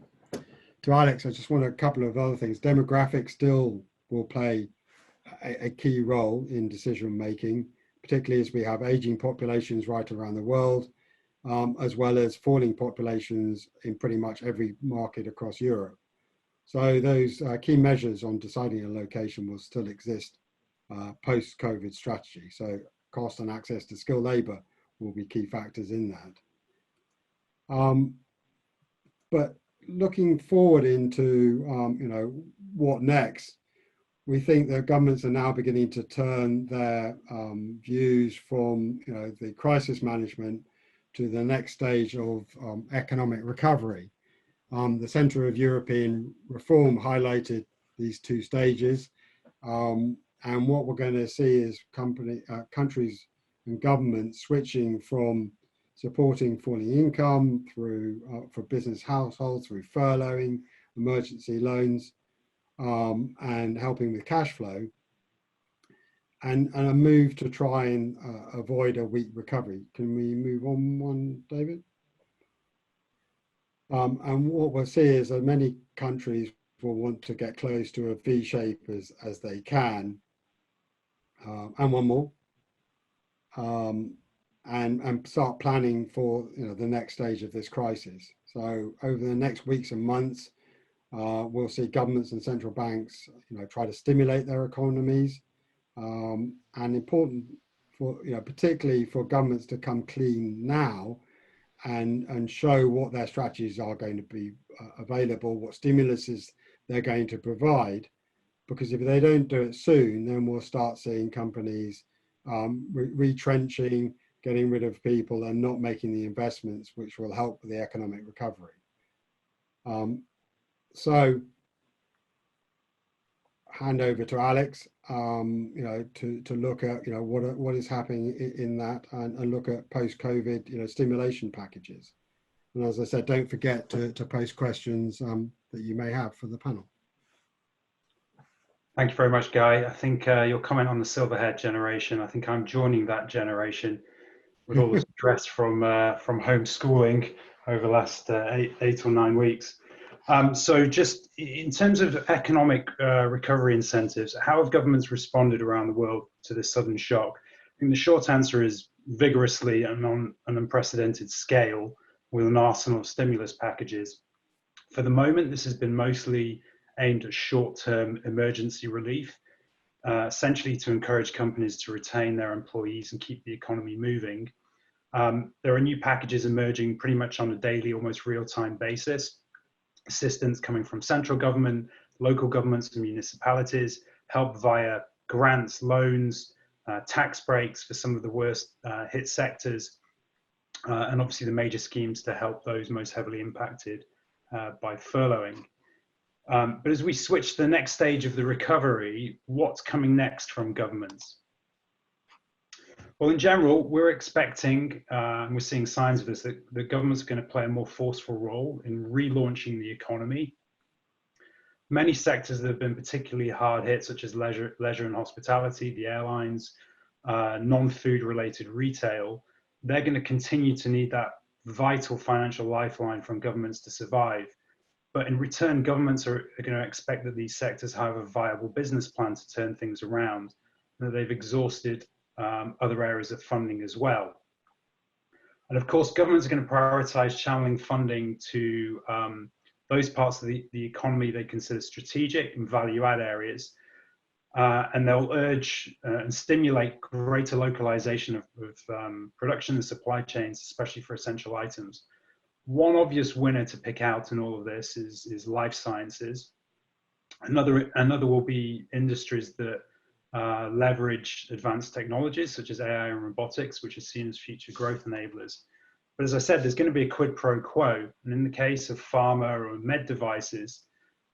Alex, I just want a couple of other things. Demographics still will play a key role in decision making, particularly as we have aging populations right around the world, as well as falling populations in pretty much every market across Europe. So those key measures on deciding a location will still exist post-COVID strategy. So cost and access to skilled labour will be key factors in that. But looking forward into what next, we think that governments are now beginning to turn their views from the crisis management to the next stage of economic recovery. The Centre of European Reform highlighted these two stages. And what we're going to see is countries and governments switching from supporting falling income through for business households through furloughing, emergency loans, and helping with cash flow, and a move to try and avoid a weak recovery. Can we move on one, David? And what we'll see is that many countries will want to get close to a V shape as they can. And one more, and start planning for the next stage of this crisis. So over the next weeks and months, we'll see governments and central banks try to stimulate their economies, and important for particularly for governments to come clean now and show what their strategies are going to be available, what stimuluses they're going to provide. Because if they don't do it soon, then we'll start seeing companies retrenching, getting rid of people and not making the investments which will help with the economic recovery. So hand over to Alex, to look at what is happening in that and look at post-COVID stimulation packages. And as I said, don't forget to post questions that you may have for the panel. Thank you very much, Guy. I think your comment on the silver-haired generation, I think I'm joining that generation with all the stress from homeschooling over the last eight or 9 weeks. So just in terms of economic recovery incentives, how have governments responded around the world to this sudden shock? I think the short answer is vigorously and on an unprecedented scale with an arsenal of stimulus packages. For the moment, this has been mostly aimed at short-term emergency relief, essentially to encourage companies to retain their employees and keep the economy moving. There are new packages emerging pretty much on a daily, almost real-time basis. Assistance coming from central government, local governments and municipalities, help via grants, loans, tax breaks for some of the worst hit sectors, and obviously the major schemes to help those most heavily impacted by furloughing. But as we switch to the next stage of the recovery, what's coming next from governments? Well, in general, we're expecting, and we're seeing signs of this, that the government's going to play a more forceful role in relaunching the economy. Many sectors that have been particularly hard hit, such as leisure and hospitality, the airlines, non-food related retail, they're going to continue to need that vital financial lifeline from governments to survive. But in return, governments are going to expect that these sectors have a viable business plan to turn things around, and that they've exhausted other areas of funding as well. And of course, governments are going to prioritize channeling funding to those parts of the economy they consider strategic and value-add areas, and they'll urge and stimulate greater localization of production and supply chains, especially for essential items. One obvious winner to pick out in all of this is life sciences. Another will be industries that leverage advanced technologies such as AI and robotics, which are seen as future growth enablers. But as I said, there's going to be a quid pro quo. And in the case of pharma or med devices,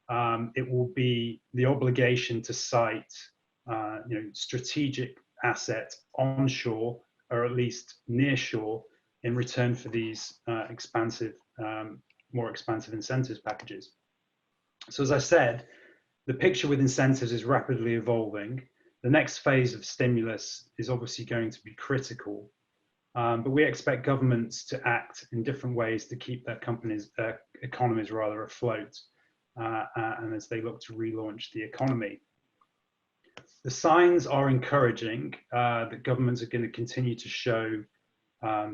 it will be the obligation to cite strategic assets onshore or at least near shore in return for these more expansive incentives packages. So as I said, the picture with incentives is rapidly evolving. The next phase of stimulus is obviously going to be critical, but we expect governments to act in different ways to keep their economies rather afloat, and as they look to relaunch the economy. The signs are encouraging that governments are going to continue to show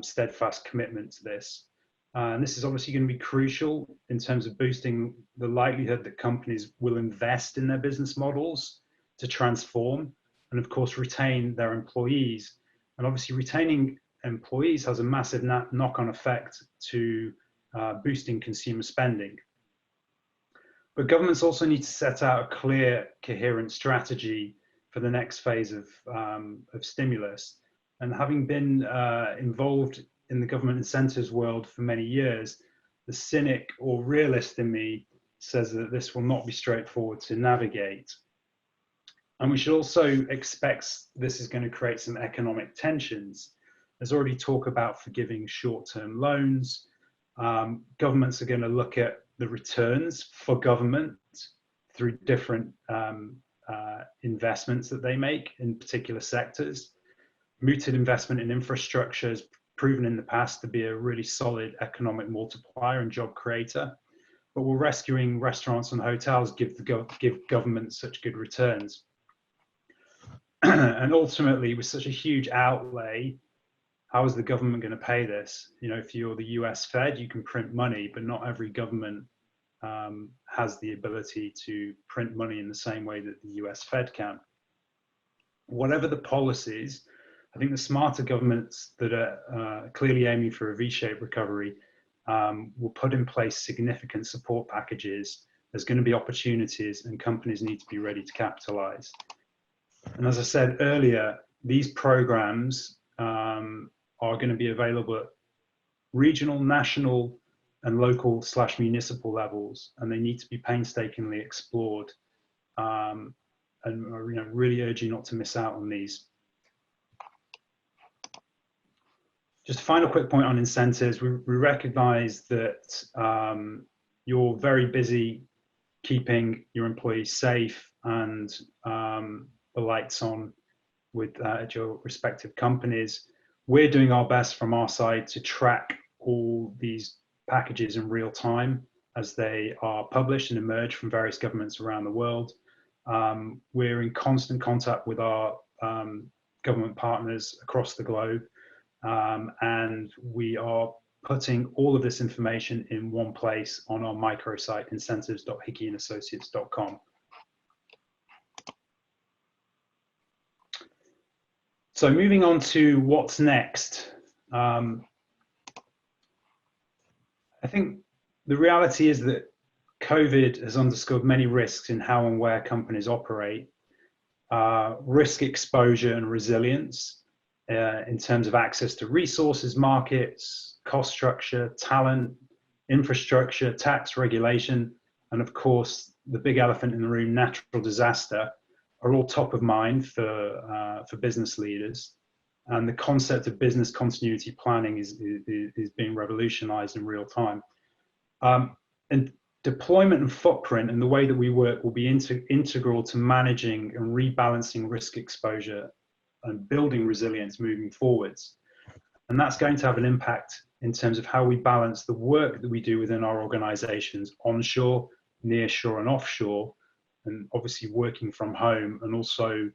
steadfast commitment to this. And this is obviously going to be crucial in terms of boosting the likelihood that companies will invest in their business models to transform and of course retain their employees. And obviously retaining employees has a massive knock-on effect to boosting consumer spending. But governments also need to set out a clear, coherent strategy for the next phase of stimulus. And having been involved in the government incentives world for many years, the cynic or realist in me says that this will not be straightforward to navigate. And we should also expect this is going to create some economic tensions. There's already talk about forgiving short-term loans. Governments are going to look at the returns for government through different investments that they make in particular sectors. Mooted investment in infrastructure has proven in the past to be a really solid economic multiplier and job creator. But will rescuing restaurants and hotels give government such good returns? And ultimately, with such a huge outlay, how is the government going to pay this? You know, if you're the US Fed, you can print money, but not every government has the ability to print money in the same way that the US Fed can. Whatever the policies, I think the smarter governments that are clearly aiming for a V-shaped recovery will put in place significant support packages. There's going to be opportunities and companies need to be ready to capitalize. And as I said earlier, these programs are going to be available at regional, national, and local/municipal levels, and they need to be painstakingly explored. And really urge you not to miss out on these. Just a final quick point on incentives. We recognize that you're very busy keeping your employees safe and the lights on at your respective companies. We're doing our best from our side to track all these packages in real time as they are published and emerge from various governments around the world. We're in constant contact with our government partners across the globe, and we are putting all of this information in one place on our microsite, incentives.hickey&associates.com. So moving on to what's next. I think the reality is that COVID has underscored many risks in how and where companies operate. Risk exposure and resilience in terms of access to resources, markets, cost structure, talent, infrastructure, tax, regulation, and of course, the big elephant in the room, natural disaster, are all top of mind for business leaders. And the concept of business continuity planning is being revolutionized in real time. And deployment and footprint and the way that we work will be integral to managing and rebalancing risk exposure and building resilience moving forwards. And that's going to have an impact in terms of how we balance the work that we do within our organizations, onshore, nearshore, and offshore, and obviously working from home, and also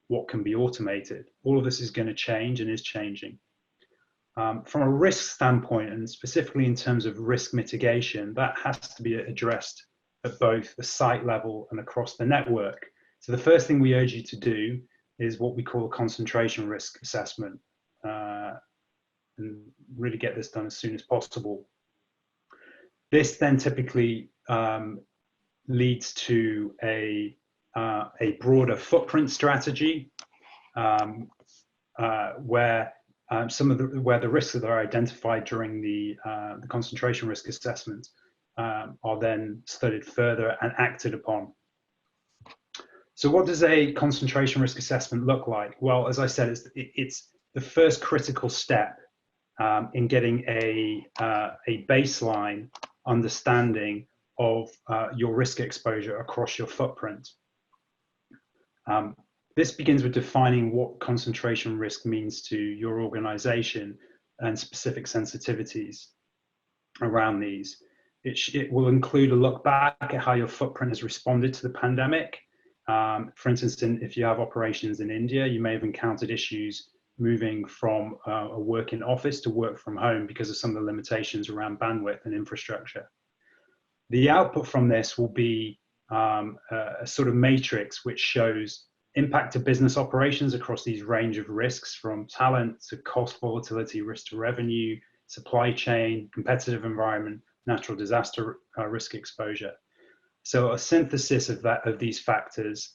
what can be automated. All of this is going to change and is changing. From a risk standpoint, and specifically in terms of risk mitigation, that has to be addressed at both the site level and across the network. So the first thing we urge you to do is what we call a concentration risk assessment, and really get this done as soon as possible. This then typically leads to a broader footprint strategy, where the risks that are identified during the concentration risk assessment are then studied further and acted upon. So what does a concentration risk assessment look like? Well, as I said, it's the first critical step in getting a baseline understanding of your risk exposure across your footprint. This begins with defining what concentration risk means to your organization and specific sensitivities around these. It will include a look back at how your footprint has responded to the pandemic. For instance, if you have operations in India, you may have encountered issues moving from a work in office to work from home because of some of the limitations around bandwidth and infrastructure. The output from this will be a sort of matrix which shows impact to business operations across these range of risks, from talent to cost volatility, risk to revenue, supply chain, competitive environment, natural disaster risk exposure. So a synthesis of these factors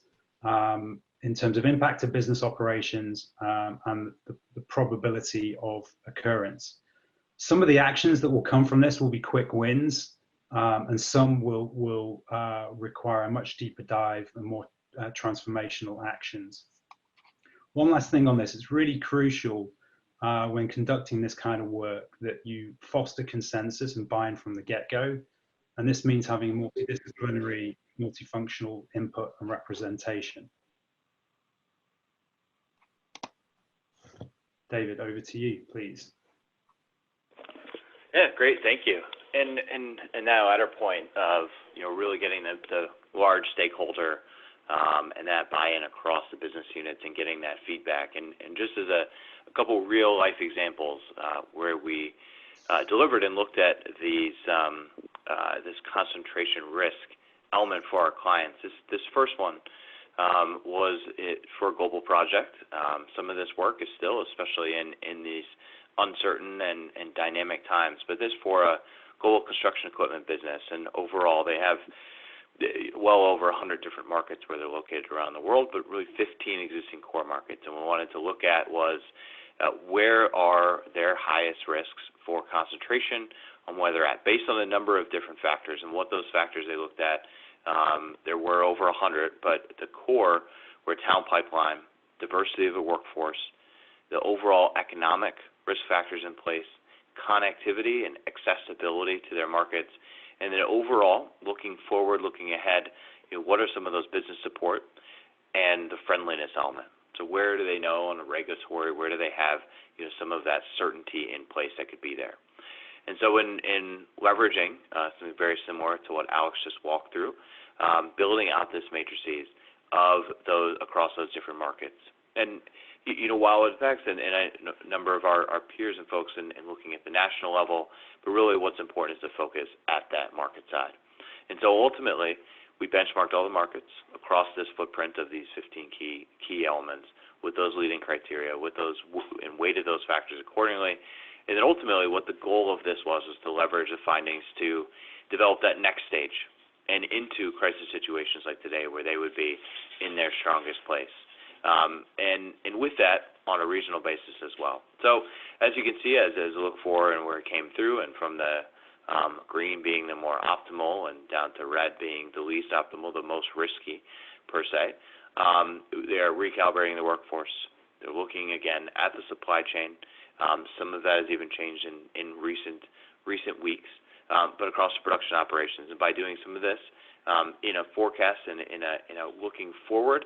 in terms of impact to business operations and the probability of occurrence. Some of the actions that will come from this will be quick wins, and some will require a much deeper dive and more transformational actions. One last thing on this, it's really crucial when conducting this kind of work that you foster consensus and buy-in from the get-go. And this means having multidisciplinary, multifunctional input and representation. David, over to you, please. Yeah, great, thank you. And now at our point of really getting the large stakeholder and that buy-in across the business units and getting that feedback, and just as a couple real life examples where we delivered and looked at these this concentration risk element for our clients. This first one was for a global project. Some of this work is still, especially in these uncertain and dynamic times, but this for a global construction equipment business, and overall they have well over 100 different markets where they're located around the world, but really 15 existing core markets. And what we wanted to look at was where are their highest risks for concentration, on where they're at, based on the number of different factors. And what those factors they looked at, there were over 100, but the core were talent pipeline, diversity of the workforce, the overall economic risk factors in place, connectivity and accessibility to their markets, and then overall, looking forward, looking ahead, what are some of those business support and the friendliness element? So where do they know on a regulatory, where do they have some of that certainty in place that could be there? And so in leveraging something very similar to what Alex just walked through, building out this matrices of those across those different markets. And while it affects a number of our peers and folks in looking at the national level, but really what's important is to focus at that market side. And so ultimately, we benchmarked all the markets across this footprint of these 15 key elements with those leading criteria, with those, and weighted those factors accordingly. And then ultimately, what the goal of this was to leverage the findings to develop that next stage and into crisis situations like today, where they would be in their strongest place. And with that, on a regional basis as well. So as you can see, as I look forward and where it came through, and from the green being the more optimal and down to red being the least optimal, the most risky per se, they are recalibrating the workforce. They're looking again at the supply chain. Some of that has even changed in recent weeks, but across the production operations. And by doing some of this in a forecast and in a looking forward,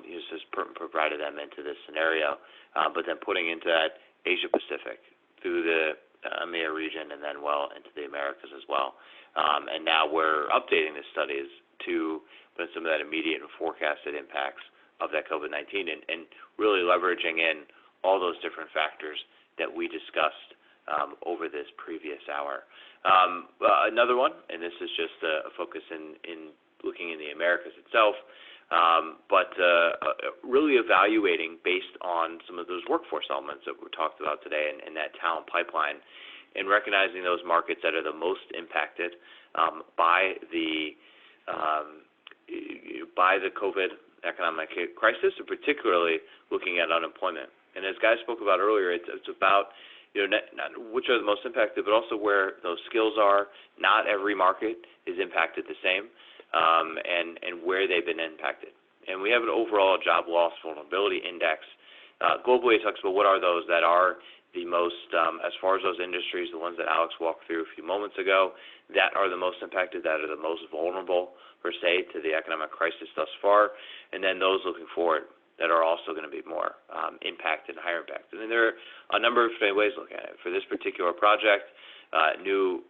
this has provided them into this scenario, but then putting into that Asia Pacific through the EMEA region and then well into the Americas as well. And now we're updating the studies to put some of that immediate and forecasted impacts of that COVID-19 and really leveraging in all those different factors that we discussed over this previous hour. Another one, and this is just a focus in looking in the Americas itself, but really evaluating based on some of those workforce elements that we talked about today and that talent pipeline, and recognizing those markets that are the most impacted by the COVID economic crisis, and particularly looking at unemployment. And as Guy spoke about earlier, it's about not which are the most impacted, but also where those skills are. Not every market is impacted the same. And where they've been impacted. And we have an overall job loss vulnerability index. Globally, it talks about what are those that are the most, as far as those industries, the ones that Alex walked through a few moments ago, that are the most impacted, that are the most vulnerable, per se, to the economic crisis thus far, and then those looking forward that are also going to be more impacted and higher impacted. And there are a number of ways to look at it. For this particular project, new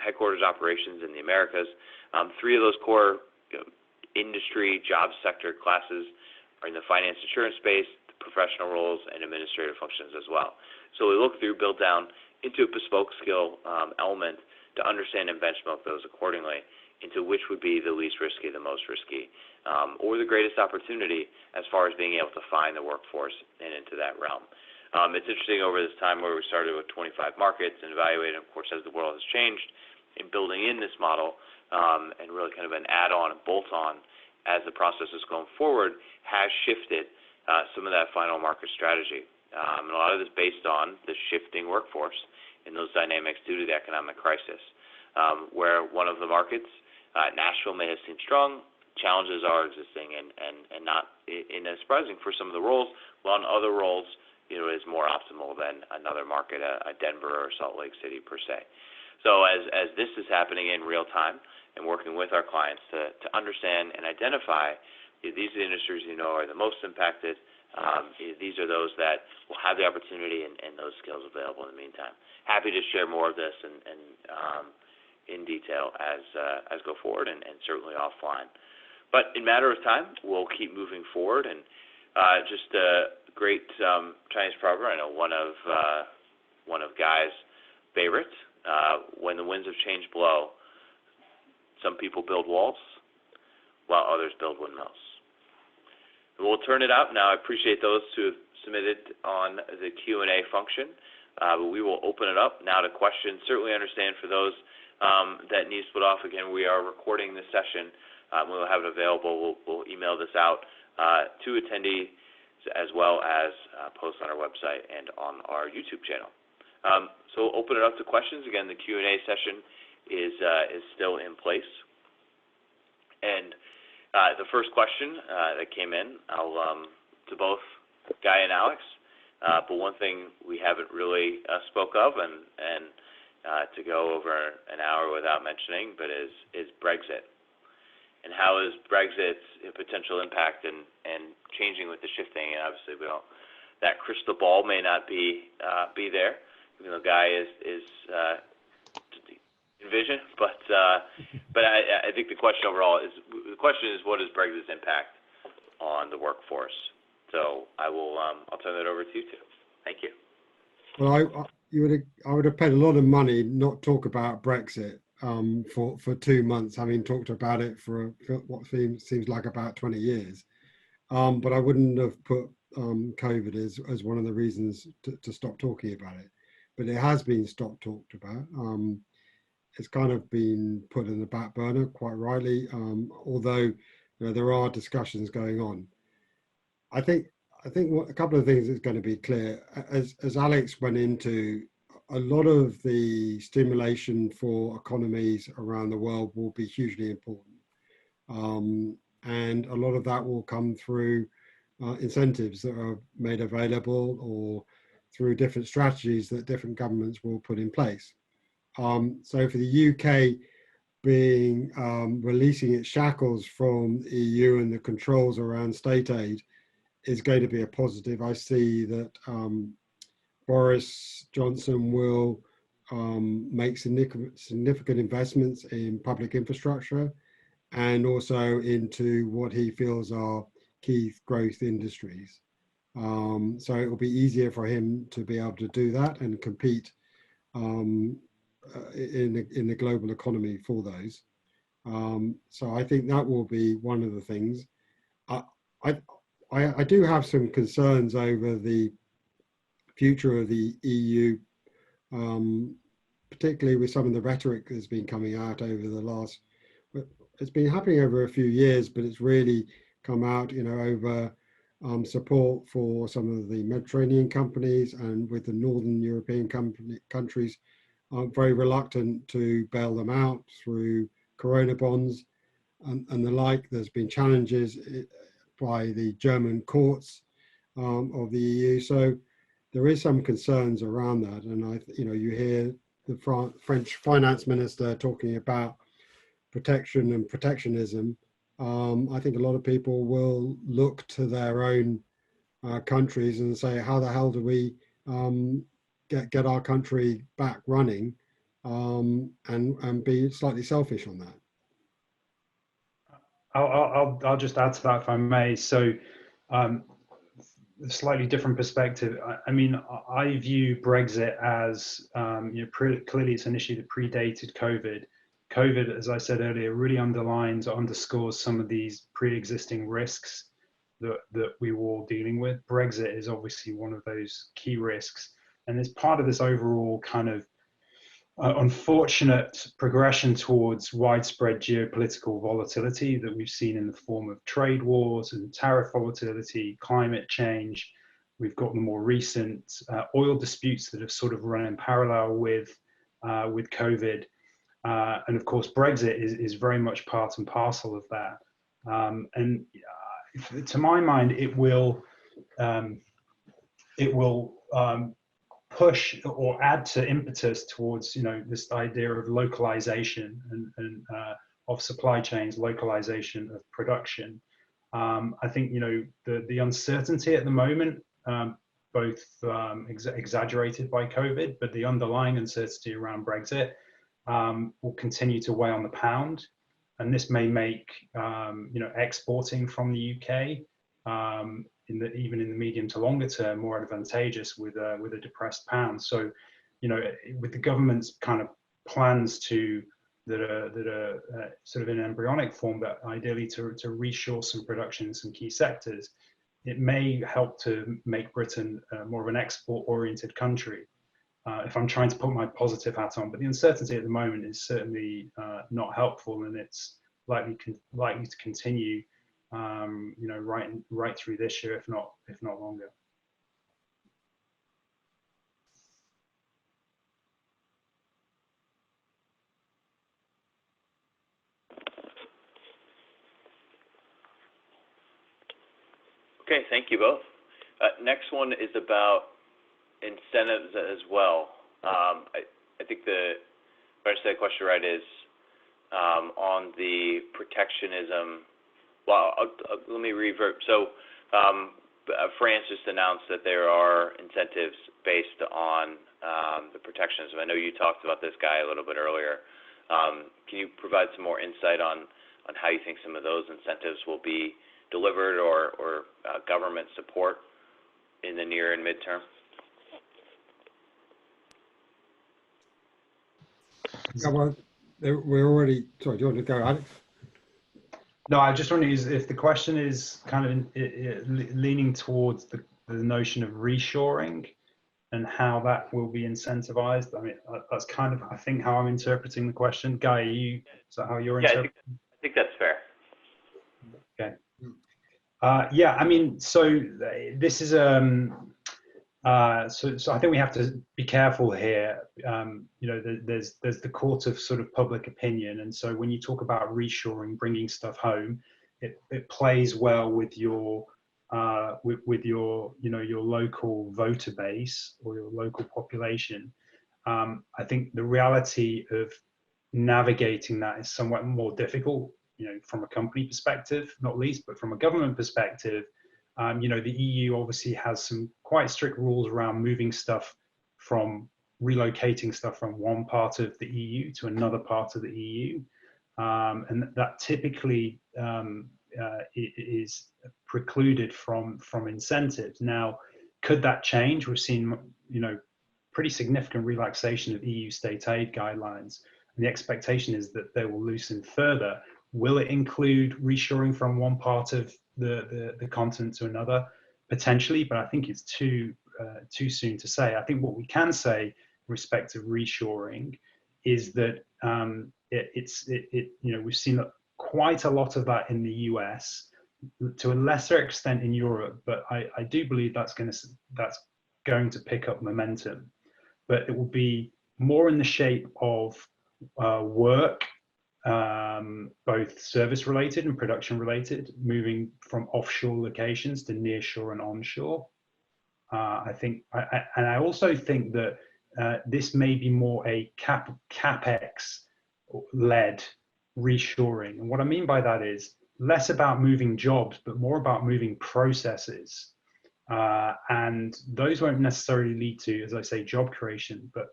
headquarters operations in the Americas, 3 of those core industry job sector classes are in the finance insurance space, the professional roles, and administrative functions as well. So we look through, build down into a bespoke skill element to understand and benchmark those accordingly into which would be the least risky, the most risky, or the greatest opportunity as far as being able to find the workforce and into that realm. It's interesting over this time where we started with 25 markets and evaluated, of course, as the world has changed, in building in this model and really kind of an add-on and bolt-on as the process is going forward has shifted some of that final market strategy. And a lot of this based on the shifting workforce and those dynamics due to the economic crisis, where one of the markets, Nashville, may have seemed strong, challenges are existing and not surprising for some of the roles, while in other roles, is more optimal than another market, a Denver or Salt Lake City per se. So as this is happening in real time and working with our clients to understand and identify these are the industries are the most impacted, these are those that will have the opportunity and those skills available in the meantime. Happy to share more of this and in detail as go forward and certainly offline. But in matter of time, we'll keep moving forward and just a great Chinese proverb. I know one of Guy's favorites. When the winds of change blow, some people build walls, while others build windmills. And we'll turn it out now. I appreciate those who have submitted on the Q&A function. But we will open it up now to questions. Certainly understand for those that need to split off. Again, we are recording this session. We'll have it available. We'll email this out to attendees as well as post on our website and on our YouTube channel. So we'll open it up to questions. Again, the Q&A session is still in place. And the first question that came in, I'll to both Guy and Alex. But one thing we haven't really spoke of, and to go over an hour without mentioning, but is Brexit. And how is Brexit's potential impact and changing with the shifting? And obviously, that crystal ball may not be there guy is envision, but I think the question overall is what is Brexit's impact on the workforce? So I'll turn that over to you two. Thank you. Well, I would have paid a lot of money not talk about Brexit for 2 months, having talked about it for what seems like about 20 years. But I wouldn't have put COVID as one of the reasons to stop talking about it. But it has been talked about. It's kind of been put in the back burner, quite rightly, although there are discussions going on. I think a couple of things is going to be clear. As Alex went into, a lot of the stimulation for economies around the world will be hugely important. And a lot of that will come through incentives that are made available or through different strategies that different governments will put in place. So for the UK being releasing its shackles from the EU and the controls around state aid is going to be a positive. I see that Boris Johnson will make significant investments in public infrastructure and also into what he feels are key growth industries. So it will be easier for him to be able to do that and compete in the global economy for those. So I think that will be one of the things. I do have some concerns over the future of the EU, particularly with some of the rhetoric that's been coming out over the last. It's been happening over a few years, but it's really come out, over support for some of the Mediterranean companies and with the Northern European countries very reluctant to bail them out through Corona bonds and the like. There's been challenges by the German courts of the EU. So there is some concerns around that. And you hear the French finance minister talking about protection and protectionism. I think a lot of people will look to their own countries and say, how the hell do we get our country back running and be slightly selfish on that? I'll just add to that if I may. So a slightly different perspective. I mean, I view Brexit as clearly it's an issue that predated COVID. COVID, as I said earlier, really underlines or underscores some of these pre-existing risks that we were all dealing with. Brexit is obviously one of those key risks, and it's part of this overall kind of unfortunate progression towards widespread geopolitical volatility that we've seen in the form of trade wars and tariff volatility, climate change. We've got the more recent oil disputes that have sort of run in parallel with COVID. And of course, Brexit is very much part and parcel of that. And to my mind, it will push or add to impetus towards this idea of localization and of supply chains, localization of production. I think the uncertainty at the moment, both exaggerated by COVID, but the underlying uncertainty around Brexit will continue to weigh on the pound, and this may make exporting from the UK even in the medium to longer term more advantageous with a depressed pound. So, with the government's kind of plans that are sort of in embryonic form, but ideally to reshore some production in some key sectors, it may help to make Britain more of an export-oriented country. If I'm trying to put my positive hat on, but the uncertainty at the moment is certainly not helpful, and it's likely to continue, right through this year, if not longer. Okay, thank you both. Next one is about incentives as well. I think if I understand the question right, is on the protectionism. Well, let me revert. So France just announced that there are incentives based on the protectionism. I know you talked about this guy a little bit earlier. Can you provide some more insight on how you think some of those incentives will be delivered or government support in the near and midterm? Yeah, well, we're already, sorry, do you want to go, Alex? No, I just wonder if the question is kind of leaning towards the notion of reshoring and how that will be incentivized. I mean, that's kind of, I think, how I'm interpreting the question. Guy, is that how you're interpreting? I think that's fair. Okay. Yeah, I mean, so this is so I think we have to be careful here. You know, there's the court of sort of public opinion, and so when you talk about reshoring, bringing stuff home, it plays well with your you know, your local voter base or your local population. I think the reality of navigating that is somewhat more difficult, you know, from a company perspective, not least, but from a government perspective. You know, the EU obviously has some quite strict rules around moving stuff relocating stuff from one part of the EU to another part of the EU. And that typically is precluded from incentives. Now, could that change? We've seen, you know, pretty significant relaxation of EU state aid guidelines. And the expectation is that they will loosen further. Will it include reshoring from one part of the continent to another? Potentially, but I think it's too soon to say. I think what we can say in respect of reshoring is that you know, we've seen quite a lot of that in the US, to a lesser extent in Europe, but I do believe that's going to pick up momentum. But it will be more in the shape of work, both service related and production related, moving from offshore locations to nearshore and onshore. I think, and I also think that this may be more a capex led reshoring. And what I mean by that is less about moving jobs, but more about moving processes. And those won't necessarily lead to, as I say, job creation, but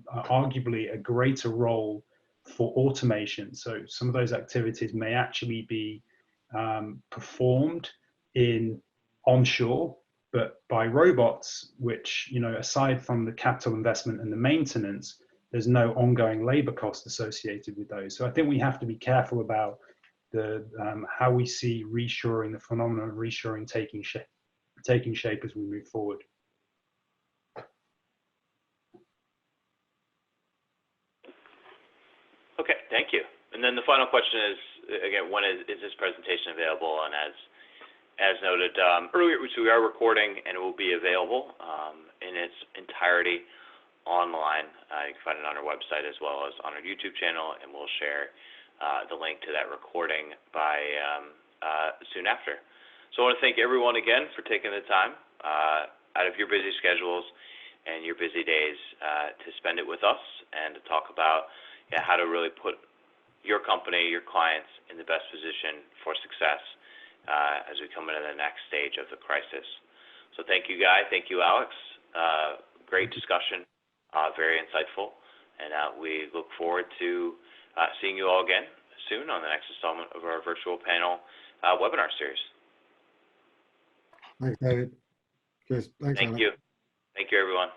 arguably a greater role for automation. So some of those activities may actually be performed in onshore, but by robots, which, you know, aside from the capital investment and the maintenance, there's no ongoing labor cost associated with those. So I think we have to be careful about how we see reshoring, the phenomenon of reshoring taking shape as we move forward. Okay, thank you. And then the final question is, again, when is this presentation available? And as noted earlier, so we are recording, and it will be available in its entirety online. You can find it on our website as well as on our YouTube channel, and we'll share the link to that recording by soon after. So I want to thank everyone again for taking the time out of your busy schedules and your busy days to spend it with us and to talk about how to really put your company, your clients in the best position for success as we come into the next stage of the crisis. So thank you, Guy. Thank you, Alex. Great discussion, very insightful, and we look forward to seeing you all again soon on the next installment of our virtual panel webinar series. Thanks, David. Cheers. Thanks, Thank Alex. you. Thank you, everyone.